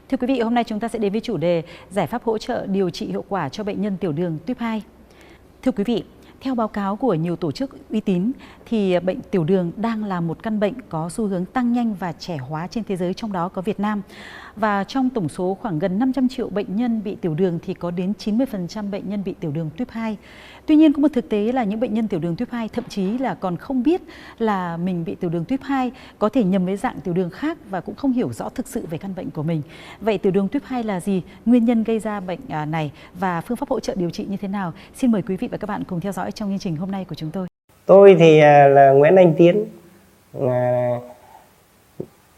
Thưa quý vị, hôm nay chúng ta sẽ đến với chủ đề giải pháp hỗ trợ điều trị hiệu quả cho bệnh nhân tiểu đường tuyếp 2. Thưa quý vị, theo báo cáo của nhiều tổ chức uy tín thì bệnh tiểu đường đang là một căn bệnh có xu hướng tăng nhanh và trẻ hóa trên thế giới, trong đó có Việt Nam. Và trong tổng số khoảng gần 500 triệu bệnh nhân bị tiểu đường thì có đến 90% bệnh nhân bị tiểu đường tuyếp 2. Tuy nhiên có một thực tế là những bệnh nhân tiểu đường tuyếp 2 thậm chí là còn không biết là mình bị tiểu đường tuyếp 2, có thể nhầm với dạng tiểu đường khác và cũng không hiểu rõ thực sự về căn bệnh của mình. Vậy tiểu đường tuyếp 2 là gì? Nguyên nhân gây ra bệnh này và phương pháp hỗ trợ điều trị như thế nào? Xin mời quý vị và các bạn cùng theo dõi trong chương trình hôm nay của chúng tôi. Tôi thì là Nguyễn Anh Tiến,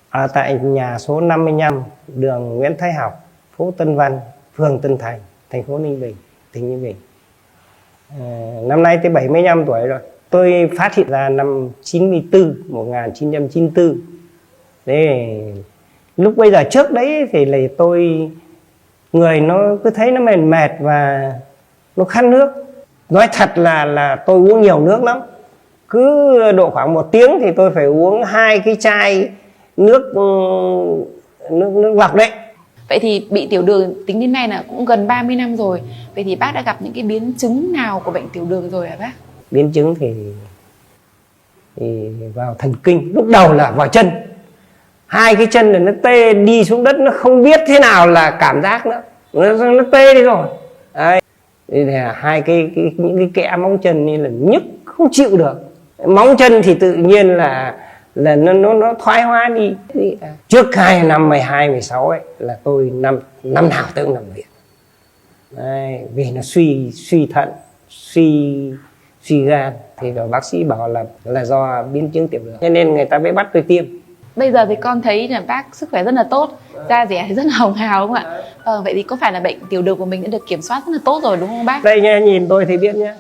ở tại nhà số 55 đường Nguyễn Thái Học, phố Tân Văn, phường Tân Thành, thành phố Ninh Bình, tỉnh Ninh Bình. Năm nay tôi 75 tuổi rồi. Tôi phát hiện ra năm 1994. Thế lúc bây giờ trước đấy thì là tôi người nó cứ thấy nó mệt và nó khát nước. Nói thật là tôi uống nhiều nước lắm. Cứ độ khoảng 1 tiếng thì tôi phải uống 2 cái chai nước lọc đấy. Vậy thì bị tiểu đường tính đến nay là cũng gần 30 năm rồi. Vậy thì bác đã gặp những cái biến chứng nào của bệnh tiểu đường rồi hả bác? Biến chứng thì vào thần kinh. Lúc đầu là vào chân. 2 cái chân là nó tê, đi xuống đất nó không biết thế nào là cảm giác nữa. Nó tê đi rồi. Đấy. Thì những cái kẽ móng chân như là nhức không chịu được. Móng chân thì tự nhiên là nó thoái hóa đi. Trước 2 năm 12, 16 ấy là tôi năm nào tôi cũng nằm viện. Đấy, vì nó suy thận, suy gan thì rồi bác sĩ bảo là do biến chứng tiểu đường. Cho nên người ta mới bắt tôi tiêm. Bây giờ thì con thấy là bác sức khỏe rất là tốt, da dẻ thì rất là hồng hào đúng không ạ? Vậy thì có phải là bệnh tiểu đường của mình đã được kiểm soát rất là tốt rồi đúng không bác? Đây nha, nhìn tôi thì biết nhé.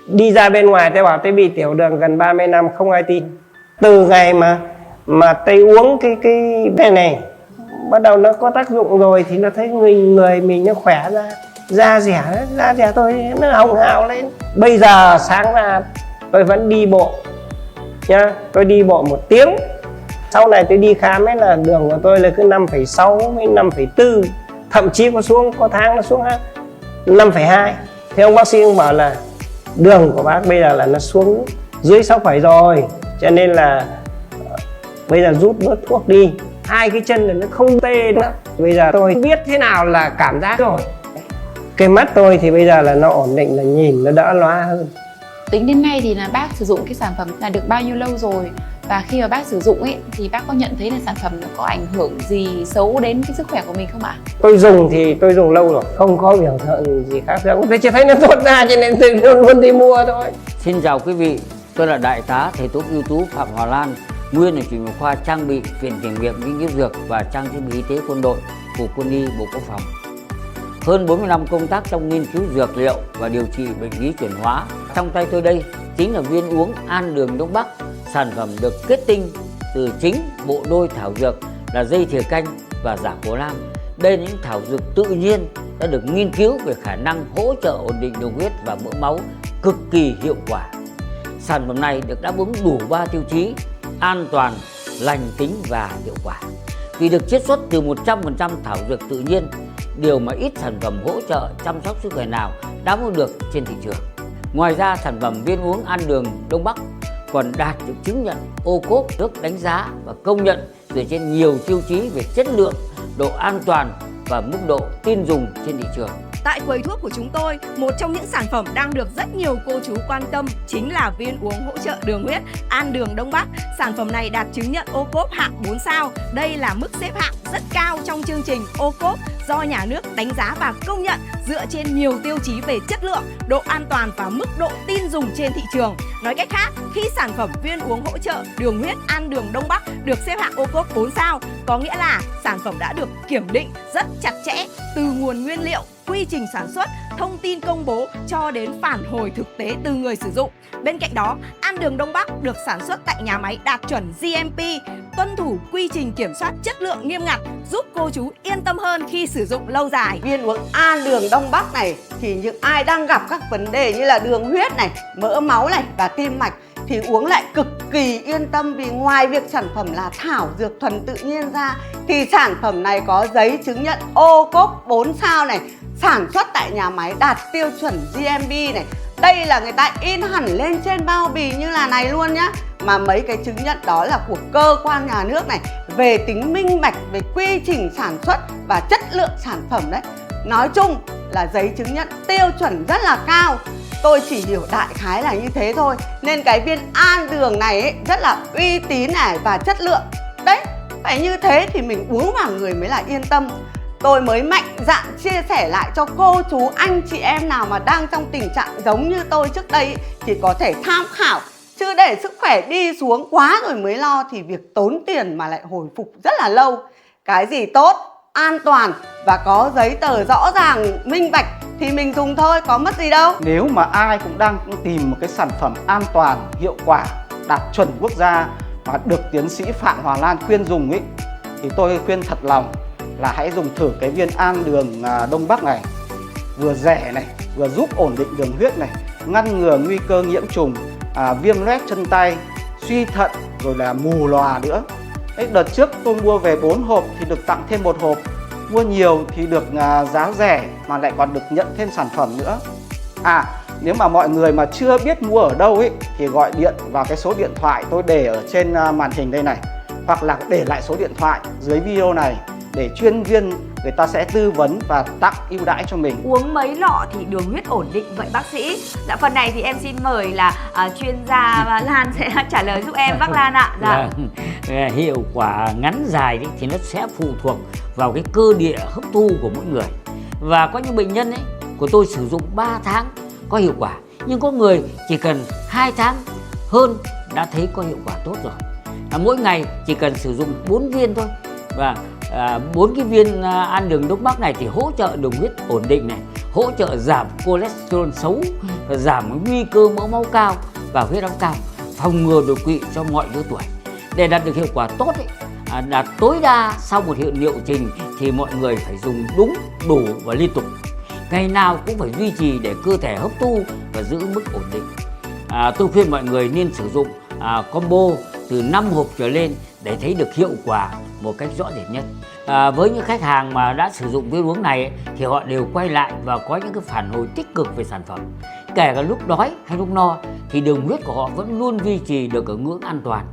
Đi ra bên ngoài tôi bảo tôi bị tiểu đường gần 30 năm không ai tin. Từ ngày mà tôi uống cái này bắt đầu nó có tác dụng rồi thì nó thấy người mình nó khỏe ra, da dẻ tôi nó hồng hào lên. Bây giờ sáng ra tôi vẫn đi bộ nhá, tôi đi bộ 1 tiếng. Sau này tôi đi khám ấy là đường của tôi là cứ 5,6 với 5,4, thậm chí có tháng nó xuống 5,2. Thế ông bác sĩ cũng bảo là đường của bác bây giờ là nó xuống dưới 6,7 rồi, cho nên là bây giờ rút bớt thuốc đi. 2 cái chân là nó không tê nữa. Bây giờ tôi biết thế nào là cảm giác rồi. Cái mắt tôi thì bây giờ là nó ổn định, là nhìn nó đỡ lóa hơn. Tính đến nay thì là bác sử dụng cái sản phẩm là được bao nhiêu lâu rồi? Và khi mà bác sử dụng ấy thì bác có nhận thấy là sản phẩm nó có ảnh hưởng gì xấu đến cái sức khỏe của mình không ạ? Tôi dùng thì tôi dùng lâu rồi, không có biểu hiện gì khác thường. Tôi chỉ thấy nó tốt ra cho nên tôi luôn đi mua thôi. Xin chào quý vị, tôi là Đại tá thầy thuốc ưu tú Phạm Hòa Lan, nguyên là chủ nhiệm khoa trang bị Viện Kiểm nghiệm nghiên cứu dược và trang thiết bị y tế quân đội, Cục Quân y Bộ Quốc phòng. Hơn 40 năm công tác trong nghiên cứu dược liệu và điều trị bệnh lý chuyển hóa. Trong tay tôi đây chính là viên uống An Đường Đông Bắc, sản phẩm được kết tinh từ chính bộ đôi thảo dược là dây thìa canh và giả cổ lam. Đây là những thảo dược tự nhiên đã được nghiên cứu về khả năng hỗ trợ ổn định đường huyết và mỡ máu cực kỳ hiệu quả. Sản phẩm này được đáp ứng đủ 3 tiêu chí: an toàn, lành tính và hiệu quả. Vì được chiết xuất từ 100% thảo dược tự nhiên, điều mà ít sản phẩm hỗ trợ chăm sóc sức khỏe nào đáp ứng được trên thị trường. Ngoài ra, sản phẩm viên uống An Đường Đông Bắc còn đạt được chứng nhận ô cốp được đánh giá và công nhận dựa trên nhiều tiêu chí về chất lượng, độ an toàn và mức độ tin dùng trên thị trường. Tại quầy thuốc của chúng tôi, một trong những sản phẩm đang được rất nhiều cô chú quan tâm chính là viên uống hỗ trợ đường huyết An Đường Đông Bắc. Sản phẩm này đạt chứng nhận ô cốp hạng 4 sao. Đây là mức xếp hạng rất cao trong chương trình ô cốp do nhà nước đánh giá và công nhận dựa trên nhiều tiêu chí về chất lượng, độ an toàn và mức độ tin dùng trên thị trường. Nói cách khác, khi sản phẩm viên uống hỗ trợ đường huyết An Đường Đông Bắc được xếp hạng ô cốp 4 sao, có nghĩa là sản phẩm đã được kiểm định rất chặt chẽ từ nguồn nguyên liệu, quy trình sản xuất, thông tin công bố cho đến phản hồi thực tế từ người sử dụng. Bên cạnh đó, An Đường Đông Bắc được sản xuất tại nhà máy đạt chuẩn GMP, tuân thủ quy trình kiểm soát chất lượng nghiêm ngặt, giúp cô chú yên tâm hơn khi sử dụng lâu dài. Viên uống An Đường Đông Bắc này thì những ai đang gặp các vấn đề như là đường huyết này, mỡ máu này và tim mạch thì uống lại cực kỳ yên tâm, vì ngoài việc sản phẩm là thảo dược thuần tự nhiên ra thì sản phẩm này có giấy chứng nhận ô cốp 4 sao này, sản xuất tại nhà máy đạt tiêu chuẩn GMP này. Đây là người ta in hẳn lên trên bao bì như là này luôn nhá. Mà mấy cái chứng nhận đó là của cơ quan nhà nước này, về tính minh bạch, về quy trình sản xuất và chất lượng sản phẩm đấy. Nói chung là giấy chứng nhận tiêu chuẩn rất là cao. Tôi chỉ hiểu đại khái là như thế thôi. Nên cái viên an đường này ấy, rất là uy tín này và chất lượng. Đấy, phải như thế thì mình uống vào người mới là yên tâm. Tôi mới mạnh dạn chia sẻ lại cho cô chú anh chị em nào mà đang trong tình trạng giống như tôi trước đây thì có thể tham khảo. Chứ để sức khỏe đi xuống quá rồi mới lo thì việc tốn tiền mà lại hồi phục rất là lâu. Cái gì tốt, an toàn và có giấy tờ rõ ràng, minh bạch thì mình dùng thôi, có mất gì đâu. Nếu mà ai cũng đang tìm một cái sản phẩm an toàn, hiệu quả, đạt chuẩn quốc gia và được tiến sĩ Phạm Hòa Lan khuyên dùng ấy, thì tôi khuyên thật lòng là hãy dùng thử cái viên an đường Đông Bắc này. Vừa rẻ này, vừa giúp ổn định đường huyết này, ngăn ngừa nguy cơ nhiễm trùng, viêm loét chân tay, suy thận, rồi là mù lòa nữa. Đấy, đợt trước tôi mua về 4 hộp thì được tặng thêm 1 hộp. Mua nhiều thì được giá rẻ mà lại còn được nhận thêm sản phẩm nữa. Nếu mà mọi người mà chưa biết mua ở đâu ấy thì gọi điện vào cái số điện thoại tôi để ở trên màn hình đây này, hoặc là để lại số điện thoại dưới video này để chuyên viên người ta sẽ tư vấn và tặng ưu đãi cho mình. Uống mấy lọ thì đường huyết ổn định vậy bác sĩ? Dạ, phần này thì em xin mời là chuyên gia Lan sẽ trả lời giúp em, bác Lan ạ. Dạ. Hiệu quả ngắn dài ấy, thì nó sẽ phụ thuộc vào cái cơ địa hấp thu của mỗi người. Và có những bệnh nhân ấy của tôi sử dụng 3 tháng có hiệu quả, nhưng có người chỉ cần 2 tháng hơn đã thấy có hiệu quả tốt rồi. Mỗi ngày chỉ cần sử dụng 4 viên thôi. Và 4 cái viên an đường Đông Bắc này thì hỗ trợ đường huyết ổn định này, hỗ trợ giảm cholesterol xấu, giảm nguy cơ mỡ máu cao và huyết áp cao, phòng ngừa đột quỵ cho mọi lứa tuổi. Để đạt được hiệu quả tốt ấy, đạt tối đa sau một liệu trình thì mọi người phải dùng đúng, đủ và liên tục. Ngày nào cũng phải duy trì để cơ thể hấp thu và giữ mức ổn định. Tôi khuyên mọi người nên sử dụng combo từ 5 hộp trở lên để thấy được hiệu quả một cách rõ rệt nhất. Với những khách hàng mà đã sử dụng viên uống này ấy, thì họ đều quay lại và có những cái phản hồi tích cực về sản phẩm. Kể cả lúc đói hay lúc no thì đường huyết của họ vẫn luôn duy trì được ở ngưỡng an toàn.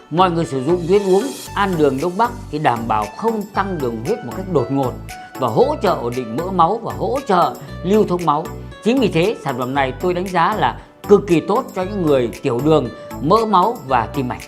Mọi người sử dụng viên uống an đường Đông Bắc thì đảm bảo không tăng đường huyết một cách đột ngột và hỗ trợ ổn định mỡ máu và hỗ trợ lưu thông máu. Chính vì thế sản phẩm này tôi đánh giá là cực kỳ tốt cho những người tiểu đường, mỡ máu và tim mạch.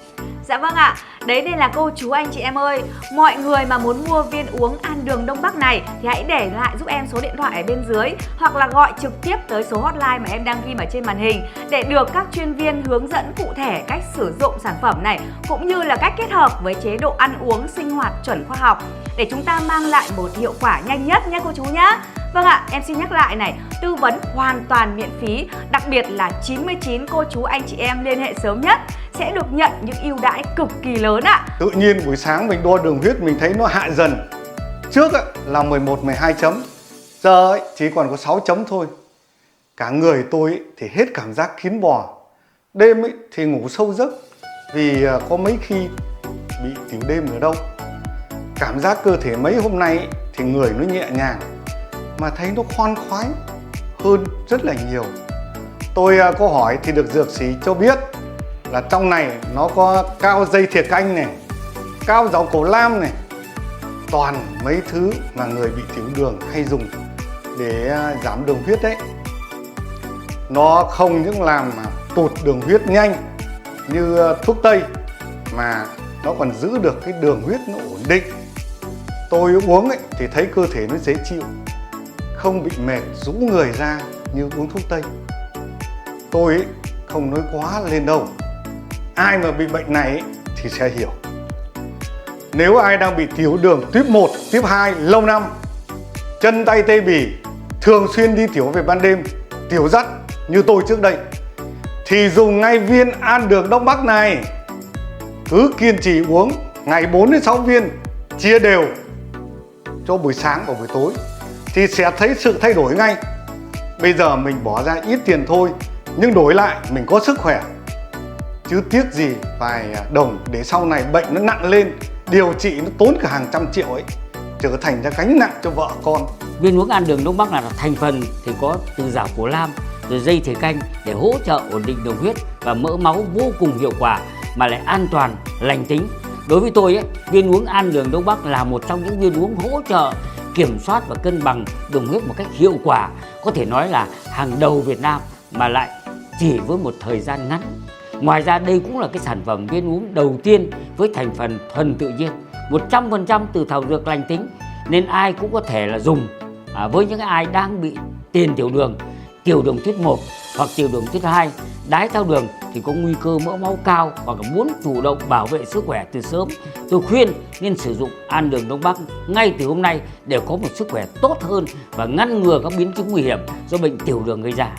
Dạ vâng ạ, đấy nên là cô chú anh chị em ơi, mọi người mà muốn mua viên uống an đường Đông Bắc này thì hãy để lại giúp em số điện thoại ở bên dưới, hoặc là gọi trực tiếp tới số hotline mà em đang ghi ở trên màn hình để được các chuyên viên hướng dẫn cụ thể cách sử dụng sản phẩm này, cũng như là cách kết hợp với chế độ ăn uống sinh hoạt chuẩn khoa học để chúng ta mang lại một hiệu quả nhanh nhất nhé cô chú nhé. Vâng ạ, em xin nhắc lại này, tư vấn hoàn toàn miễn phí, đặc biệt là 99 cô chú anh chị em liên hệ sớm nhất sẽ được nhận những ưu đãi cực kỳ lớn ạ. Tự nhiên buổi sáng mình đo đường huyết mình thấy nó hạ dần. Trước là 11, 12 chấm, giờ chỉ còn có 6 chấm thôi. Cả người tôi thì hết cảm giác kiến bò. Đêm thì ngủ sâu giấc vì có mấy khi bị tiểu đêm ở đâu. Cảm giác cơ thể mấy hôm nay thì người nó nhẹ nhàng mà thấy nó khoan khoái hơn rất là nhiều. Tôi có hỏi thì được dược sĩ cho biết là trong này nó có cao dây thiệt canh này, cao rau cổ lam này, toàn mấy thứ mà người bị tiểu đường hay dùng để giảm đường huyết đấy. Nó không những làm tụt đường huyết nhanh như thuốc tây mà nó còn giữ được cái đường huyết nó ổn định. Tôi uống thì thấy cơ thể nó dễ chịu, không bị mệt rũ người ra như uống thuốc tây. Tôi không nói quá lên đâu. Ai mà bị bệnh này thì sẽ hiểu. Nếu ai đang bị tiểu đường tuyếp 1, tuyếp 2 lâu năm, chân tay tê bì, thường xuyên đi tiểu về ban đêm, tiểu dắt như tôi trước đây, thì dùng ngay viên an đường Đông Bắc này. Cứ kiên trì uống ngày 4 đến 6 viên, chia đều cho buổi sáng và buổi tối thì sẽ thấy sự thay đổi ngay. Bây giờ mình bỏ ra ít tiền thôi nhưng đổi lại mình có sức khỏe. chứ tiếc gì vài đồng để sau này bệnh nó nặng lên, điều trị nó tốn cả hàng trăm triệu ấy, trở thành ra gánh nặng cho vợ con. Viên uống an đường Đông Bắc là thành phần thì có từ rau cổ lam, rồi dây thìa canh để hỗ trợ ổn định đường huyết và mỡ máu vô cùng hiệu quả mà lại an toàn, lành tính. Đối với tôi ấy, viên uống an đường Đông Bắc là một trong những viên uống hỗ trợ kiểm soát và cân bằng đường huyết một cách hiệu quả, có thể nói là hàng đầu Việt Nam mà lại chỉ với một thời gian ngắn. Ngoài ra đây cũng là cái sản phẩm viên uống đầu tiên với thành phần thuần tự nhiên, 100% từ thảo dược lành tính, nên ai cũng có thể là dùng. Với những ai đang bị tiền tiểu đường tuyết 1 hoặc tiểu đường tuyết 2, đái tháo đường thì có nguy cơ mỡ máu cao hoặc là muốn chủ động bảo vệ sức khỏe từ sớm, tôi khuyên nên sử dụng an đường Đông Bắc ngay từ hôm nay để có một sức khỏe tốt hơn và ngăn ngừa các biến chứng nguy hiểm do bệnh tiểu đường gây ra.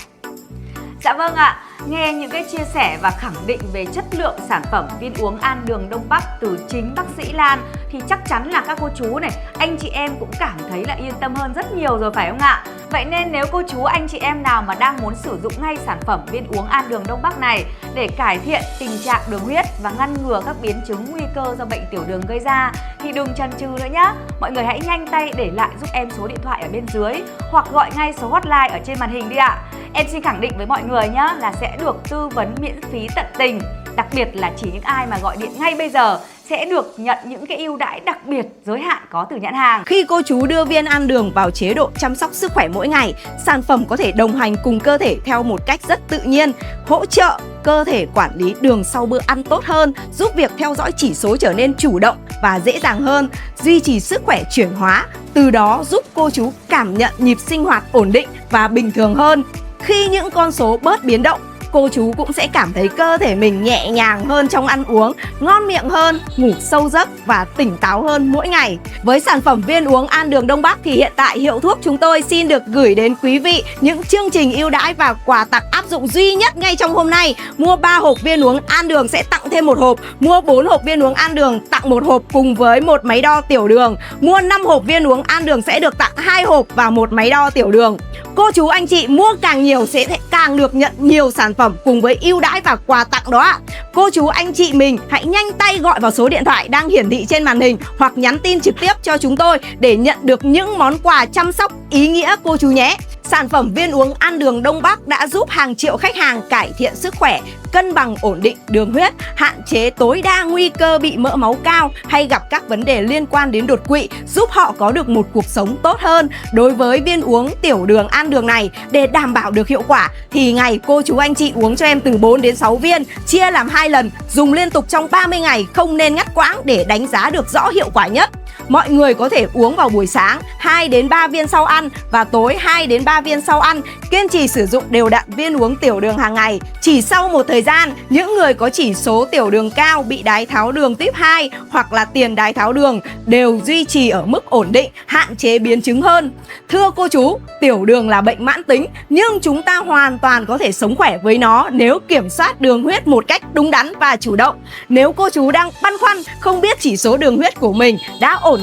Dạ vâng ạ, nghe những cái chia sẻ và khẳng định về chất lượng sản phẩm viên uống an đường Đông Bắc từ chính bác sĩ Lan thì chắc chắn là các cô chú này, anh chị em cũng cảm thấy là yên tâm hơn rất nhiều rồi phải không ạ? Vậy nên nếu cô chú anh chị em nào mà đang muốn sử dụng ngay sản phẩm viên uống an đường Đông Bắc này để cải thiện tình trạng đường huyết và ngăn ngừa các biến chứng nguy cơ do bệnh tiểu đường gây ra thì đừng chần chừ nữa nhá. Mọi người hãy nhanh tay để lại giúp em số điện thoại ở bên dưới hoặc gọi ngay số hotline ở trên màn hình đi ạ. Em xin khẳng định với mọi người nhá là sẽ được tư vấn miễn phí tận tình. Đặc biệt là chỉ những ai mà gọi điện ngay bây giờ sẽ được nhận những cái ưu đãi đặc biệt giới hạn có từ nhãn hàng. Khi cô chú đưa viên an đường vào chế độ chăm sóc sức khỏe mỗi ngày, sản phẩm có thể đồng hành cùng cơ thể theo một cách rất tự nhiên, hỗ trợ cơ thể quản lý đường sau bữa ăn tốt hơn, giúp việc theo dõi chỉ số trở nên chủ động và dễ dàng hơn, duy trì sức khỏe chuyển hóa, từ đó giúp cô chú cảm nhận nhịp sinh hoạt ổn định và bình thường hơn. Khi những con số bớt biến động, cô chú cũng sẽ cảm thấy cơ thể mình nhẹ nhàng hơn trong ăn uống, ngon miệng hơn, ngủ sâu giấc và tỉnh táo hơn mỗi ngày. Với sản phẩm viên uống an đường Đông Bắc thì hiện tại hiệu thuốc chúng tôi xin được gửi đến quý vị những chương trình ưu đãi và quà tặng áp dụng duy nhất ngay trong hôm nay. Mua 3 hộp viên uống an đường sẽ tặng thêm 1 hộp, mua 4 hộp viên uống an đường tặng 1 hộp cùng với 1 máy đo tiểu đường, mua 5 hộp viên uống an đường sẽ được tặng 2 hộp và 1 máy đo tiểu đường. Cô chú anh chị mua càng nhiều sẽ càng được nhận nhiều sản phẩm cùng với ưu đãi và quà tặng đó ạ. Cô chú anh chị mình hãy nhanh tay gọi vào số điện thoại đang hiển thị trên màn hình hoặc nhắn tin trực tiếp cho chúng tôi để nhận được những món quà chăm sóc ý nghĩa cô chú nhé. Sản phẩm viên uống an đường Đông Bắc đã giúp hàng triệu khách hàng cải thiện sức khỏe, cân bằng ổn định đường huyết, hạn chế tối đa nguy cơ bị mỡ máu cao hay gặp các vấn đề liên quan đến đột quỵ, giúp họ có được một cuộc sống tốt hơn. Đối với viên uống tiểu đường an đường này, để đảm bảo được hiệu quả thì ngày cô chú anh chị uống cho em từ 4 đến 6 viên, chia làm 2 lần, dùng liên tục trong 30 ngày, không nên ngắt quãng để đánh giá được rõ hiệu quả nhất. Mọi người có thể uống vào buổi sáng 2 đến 3 viên sau ăn và tối 2 đến 3 viên sau ăn, kiên trì sử dụng đều đặn viên uống tiểu đường hàng ngày. Chỉ sau một thời gian, những người có chỉ số tiểu đường cao, bị đái tháo đường tuyếp 2 hoặc là tiền đái tháo đường đều duy trì ở mức ổn định, hạn chế biến chứng hơn. Thưa cô chú, tiểu đường là bệnh mãn tính nhưng chúng ta hoàn toàn có thể sống khỏe với nó nếu kiểm soát đường huyết một cách đúng đắn và chủ động. Nếu cô chú đang băn khoăn không biết chỉ số đường huyết của mình đã ổn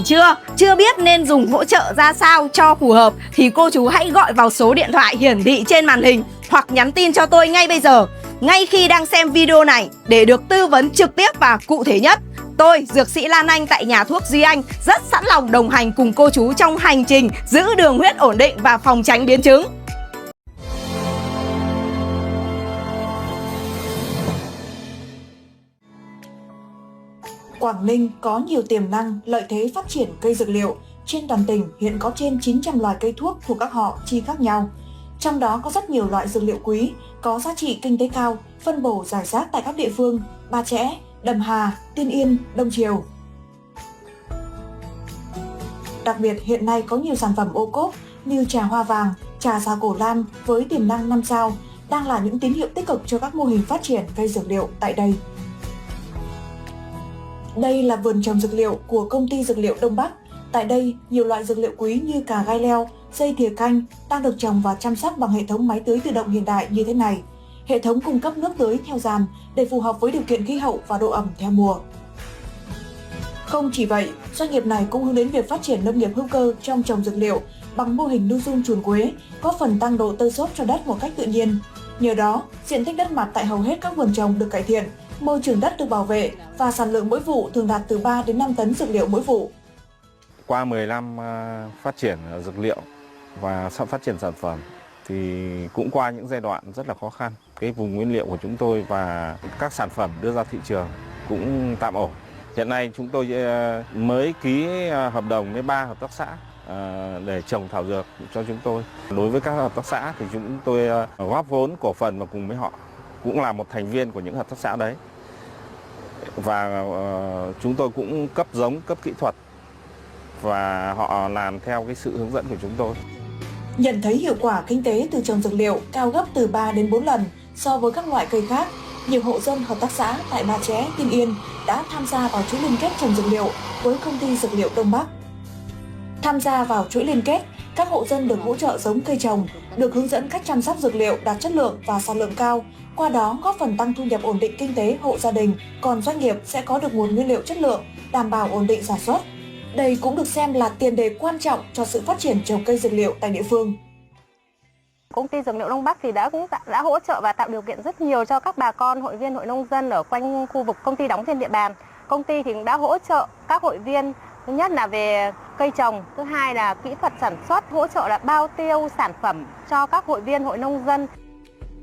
chưa biết nên dùng hỗ trợ ra sao cho phù hợp thì cô chú hãy gọi vào số điện thoại hiển thị trên màn hình hoặc nhắn tin cho tôi ngay bây giờ, ngay khi đang xem video này để được tư vấn trực tiếp và cụ thể nhất. Tôi, Dược sĩ Lan Anh tại nhà thuốc Duy Anh rất sẵn lòng đồng hành cùng cô chú trong hành trình giữ đường huyết ổn định và phòng tránh biến chứng. Quảng Ninh có nhiều tiềm năng, lợi thế phát triển cây dược liệu. Trên toàn tỉnh hiện có trên 900 loài cây thuốc thuộc các họ chi khác nhau. Trong đó có rất nhiều loại dược liệu quý, có giá trị kinh tế cao, phân bổ rải rác tại các địa phương Ba Chẽ, Đầm Hà, Tiên Yên, Đông Triều. Đặc biệt hiện nay có nhiều sản phẩm ô cốp như trà hoa vàng, trà rau cổ lam với tiềm năng 5 sao đang là những tín hiệu tích cực cho các mô hình phát triển cây dược liệu tại đây. Đây là vườn trồng dược liệu của công ty dược liệu Đông Bắc. Tại đây, nhiều loại dược liệu quý như cà gai leo, dây thìa canh đang được trồng và chăm sóc bằng hệ thống máy tưới tự động hiện đại như thế này. Hệ thống cung cấp nước tưới theo dàn để phù hợp với điều kiện khí hậu và độ ẩm theo mùa. Không chỉ vậy, doanh nghiệp này cũng hướng đến việc phát triển nông nghiệp hữu cơ trong trồng dược liệu bằng mô hình nuôi giun chuồn quế, góp phần tăng độ tơi xốp cho đất một cách tự nhiên. Nhờ đó, diện tích đất mặt tại hầu hết các vườn trồng được cải thiện, môi trường đất được bảo vệ và sản lượng mỗi vụ thường đạt từ 3 đến 5 tấn dược liệu mỗi vụ. Qua 10 năm phát triển dược liệu và phát triển sản phẩm thì cũng qua những giai đoạn rất là khó khăn. Cái vùng nguyên liệu của chúng tôi và các sản phẩm đưa ra thị trường cũng tạm ổn. Hiện nay chúng tôi mới ký hợp đồng với 3 hợp tác xã để trồng thảo dược cho chúng tôi. Đối với các hợp tác xã thì chúng tôi góp vốn cổ phần và cùng với họ, cũng là một thành viên của những hợp tác xã đấy. Và chúng tôi cũng cấp giống, cấp kỹ thuật và họ làm theo cái sự hướng dẫn của chúng tôi. Nhận thấy hiệu quả kinh tế từ trồng dược liệu cao gấp từ 3 đến 4 lần so với các loại cây khác, nhiều hộ dân hợp tác xã tại Ba Chẽ, Tiên Yên đã tham gia vào chuỗi liên kết trồng dược liệu với công ty dược liệu Đông Bắc. Tham gia vào chuỗi liên kết, các hộ dân được hỗ trợ giống cây trồng, được hướng dẫn cách chăm sóc dược liệu đạt chất lượng và sản lượng cao, qua đó góp phần tăng thu nhập ổn định kinh tế hộ gia đình, còn doanh nghiệp sẽ có được nguồn nguyên liệu chất lượng, đảm bảo ổn định sản xuất. Đây cũng được xem là tiền đề quan trọng cho sự phát triển trồng cây dược liệu tại địa phương. Công ty dược liệu Đông Bắc thì đã hỗ trợ và tạo điều kiện rất nhiều cho các bà con hội viên hội nông dân ở quanh khu vực công ty đóng trên địa bàn. Công ty thì cũng đã hỗ trợ các hội viên, thứ nhất là về cây trồng, thứ hai là kỹ thuật sản xuất, hỗ trợ là bao tiêu sản phẩm cho các hội viên hội nông dân.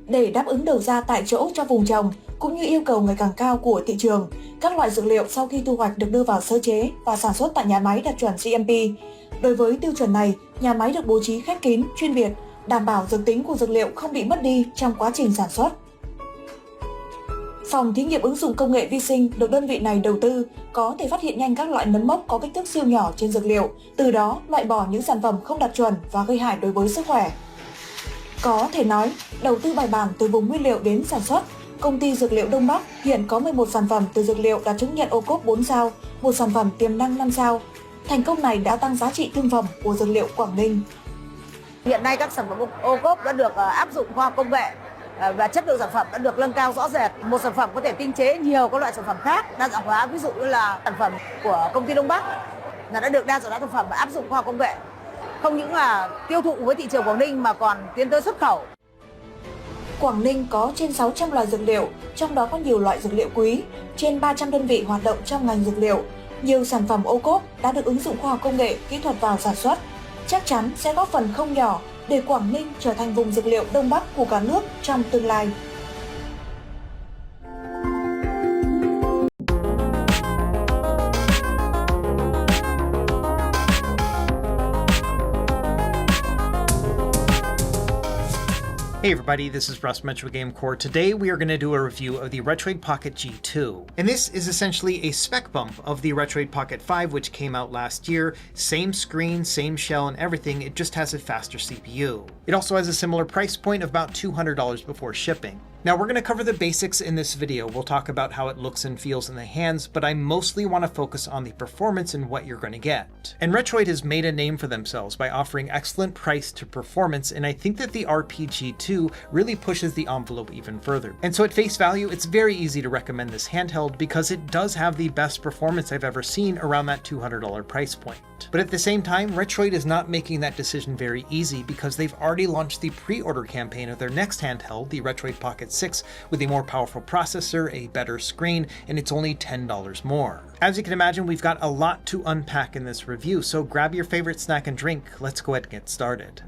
Để đáp ứng đầu ra tại chỗ cho vùng trồng cũng như yêu cầu ngày càng cao của thị trường, các loại dược liệu sau khi thu hoạch được đưa vào sơ chế và sản xuất tại nhà máy đạt chuẩn GMP. Đối với tiêu chuẩn này, nhà máy được bố trí khép kín, chuyên biệt, đảm bảo dược tính của dược liệu không bị mất đi trong quá trình sản xuất. Phòng thí nghiệm ứng dụng công nghệ vi sinh được đơn vị này đầu tư có thể phát hiện nhanh các loại nấm mốc có kích thước siêu nhỏ trên dược liệu, từ đó loại bỏ những sản phẩm không đạt chuẩn và gây hại đối với sức khỏe. Có thể nói, đầu tư bài bản từ vùng nguyên liệu đến sản xuất, công ty dược liệu Đông Bắc hiện có 11 sản phẩm từ dược liệu đạt chứng nhận ô cốp 4 sao, một sản phẩm tiềm năng 5 sao. Thành công này đã tăng giá trị thương phẩm của dược liệu Quảng Ninh. Hiện nay các sản phẩm ô cốp đã được áp dụng khoa học công nghệ và chất lượng sản phẩm đã được nâng cao rõ rệt. Một sản phẩm có thể tinh chế nhiều các loại sản phẩm khác, đa dạng hóa, ví dụ như là sản phẩm của công ty Đông Bắc là đã được đa dạng hóa sản phẩm và áp dụng khoa học công nghệ. Không những là tiêu thụ với thị trường Quảng Ninh mà còn tiến tới xuất khẩu. Quảng Ninh có trên 600 loài dược liệu, trong đó có nhiều loại dược liệu quý, trên 300 đơn vị hoạt động trong ngành dược liệu. Nhiều sản phẩm ô cốp đã được ứng dụng khoa học công nghệ, kỹ thuật vào sản xuất, chắc chắn sẽ góp phần không nhỏ để Quảng Ninh trở thành vùng dược liệu Đông Bắc của cả nước trong tương lai. Hey everybody, this is Russ Metro Game Core. Today we are going to do a review of the Retroid Pocket G2. And this is essentially a spec bump of the Retroid Pocket 5, which came out last year. Same screen, same shell and everything, it just has a faster CPU. It also has a similar price point of about $200 before shipping. Now we're going to cover the basics in this video. We'll talk about how it looks and feels in the hands, but I mostly want to focus on the performance and what you're going to get. And Retroid has made a name for themselves by offering excellent price to performance, and I think that the RPG2 really pushes the envelope even further. And so at face value, it's very easy to recommend this handheld because it does have the best performance I've ever seen around that $200 price point. But at the same time, Retroid is not making that decision very easy because they've already launched the pre-order campaign of their next handheld, the Retroid Pocket 6, with a more powerful processor, a better screen, and it's only $10 more. As you can imagine, we've got a lot to unpack in this review, so grab your favorite snack and drink. Let's go ahead and get started.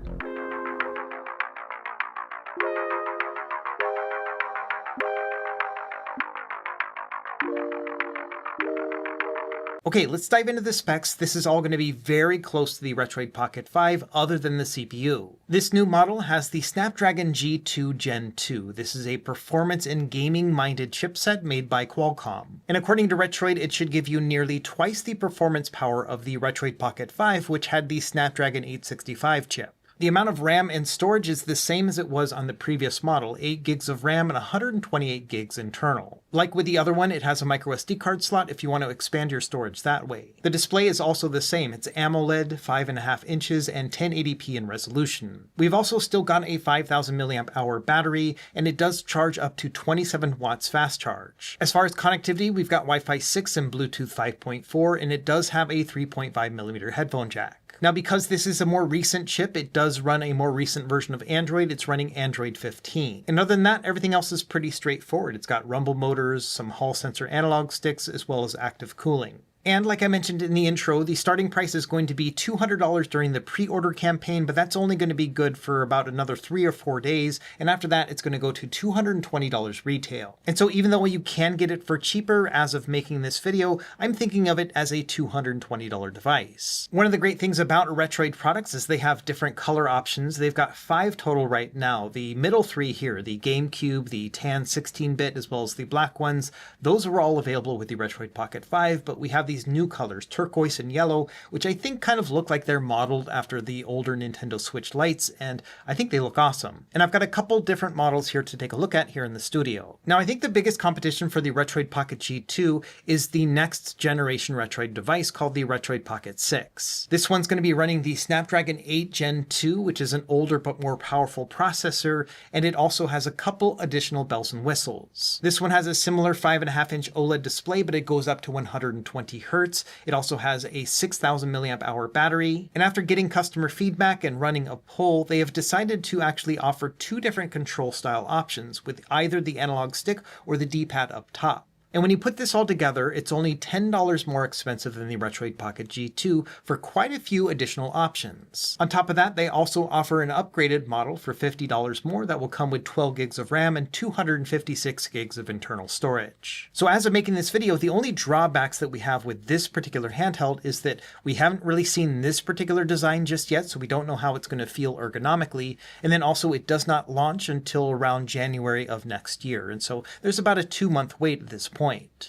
Okay, let's dive into the specs. This is all going to be very close to the Retroid Pocket 5 other than the CPU. This new model has the Snapdragon G2 Gen 2. This is a performance and gaming-minded chipset made by Qualcomm. And according to Retroid, it should give you nearly twice the performance power of the Retroid Pocket 5, which had the Snapdragon 865 chip. The amount of RAM and storage is the same as it was on the previous model, 8 gigs of RAM and 128 gigs internal. Like with the other one, it has a microSD card slot if you want to expand your storage that way. The display is also the same. It's AMOLED, 5.5 inches, and 1080p in resolution. We've also still got a 5000 mAh battery, and it does charge up to 27 watts fast charge. As far as connectivity, we've got Wi-Fi 6 and Bluetooth 5.4, and it does have a 3.5mm headphone jack. Now, because this is a more recent chip, it does run a more recent version of Android. It's running Android 15. And other than that, everything else is pretty straightforward. It's got rumble motors, some Hall sensor analog sticks, as well as active cooling. And like I mentioned in the intro, the starting price is going to be $200 during the pre-order campaign, but that's only going to be good for about another 3 or 4 days. And after that, it's going to go to $220 retail. And so even though you can get it for cheaper as of making this video, I'm thinking of it as a $220 device. One of the great things about Retroid products is they have different color options. They've got 5 total right now. The middle 3 here, the GameCube, the tan 16-bit, as well as the black ones, those are all available with the Retroid Pocket 5, but we have these new colors, turquoise and yellow, which I think kind of look like they're modeled after the older Nintendo Switch lights, and I think they look awesome. And I've got a couple different models here to take a look at here in the studio. Now, I think the biggest competition for the Retroid Pocket G2 is the next generation Retroid device called the Retroid Pocket 6. This one's going to be running the Snapdragon 8 Gen 2, which is an older but more powerful processor, and it also has a couple additional bells and whistles. This one has a similar 5.5-inch OLED display, but it goes up to 120 Hertz. It also has a 6,000 milliamp hour battery. And after getting customer feedback and running a poll, they have decided to actually offer 2 different control style options with either the analog stick or the D-pad up top. And when you put this all together, it's only $10 more expensive than the Retroid Pocket G2 for quite a few additional options. On top of that, they also offer an upgraded model for $50 more that will come with 12 gigs of RAM and 256 gigs of internal storage. So as of making this video, the only drawbacks that we have with this particular handheld is that we haven't really seen this particular design just yet, so we don't know how it's going to feel ergonomically. And then also it does not launch until around January of next year. And so there's about a 2-month wait at this point.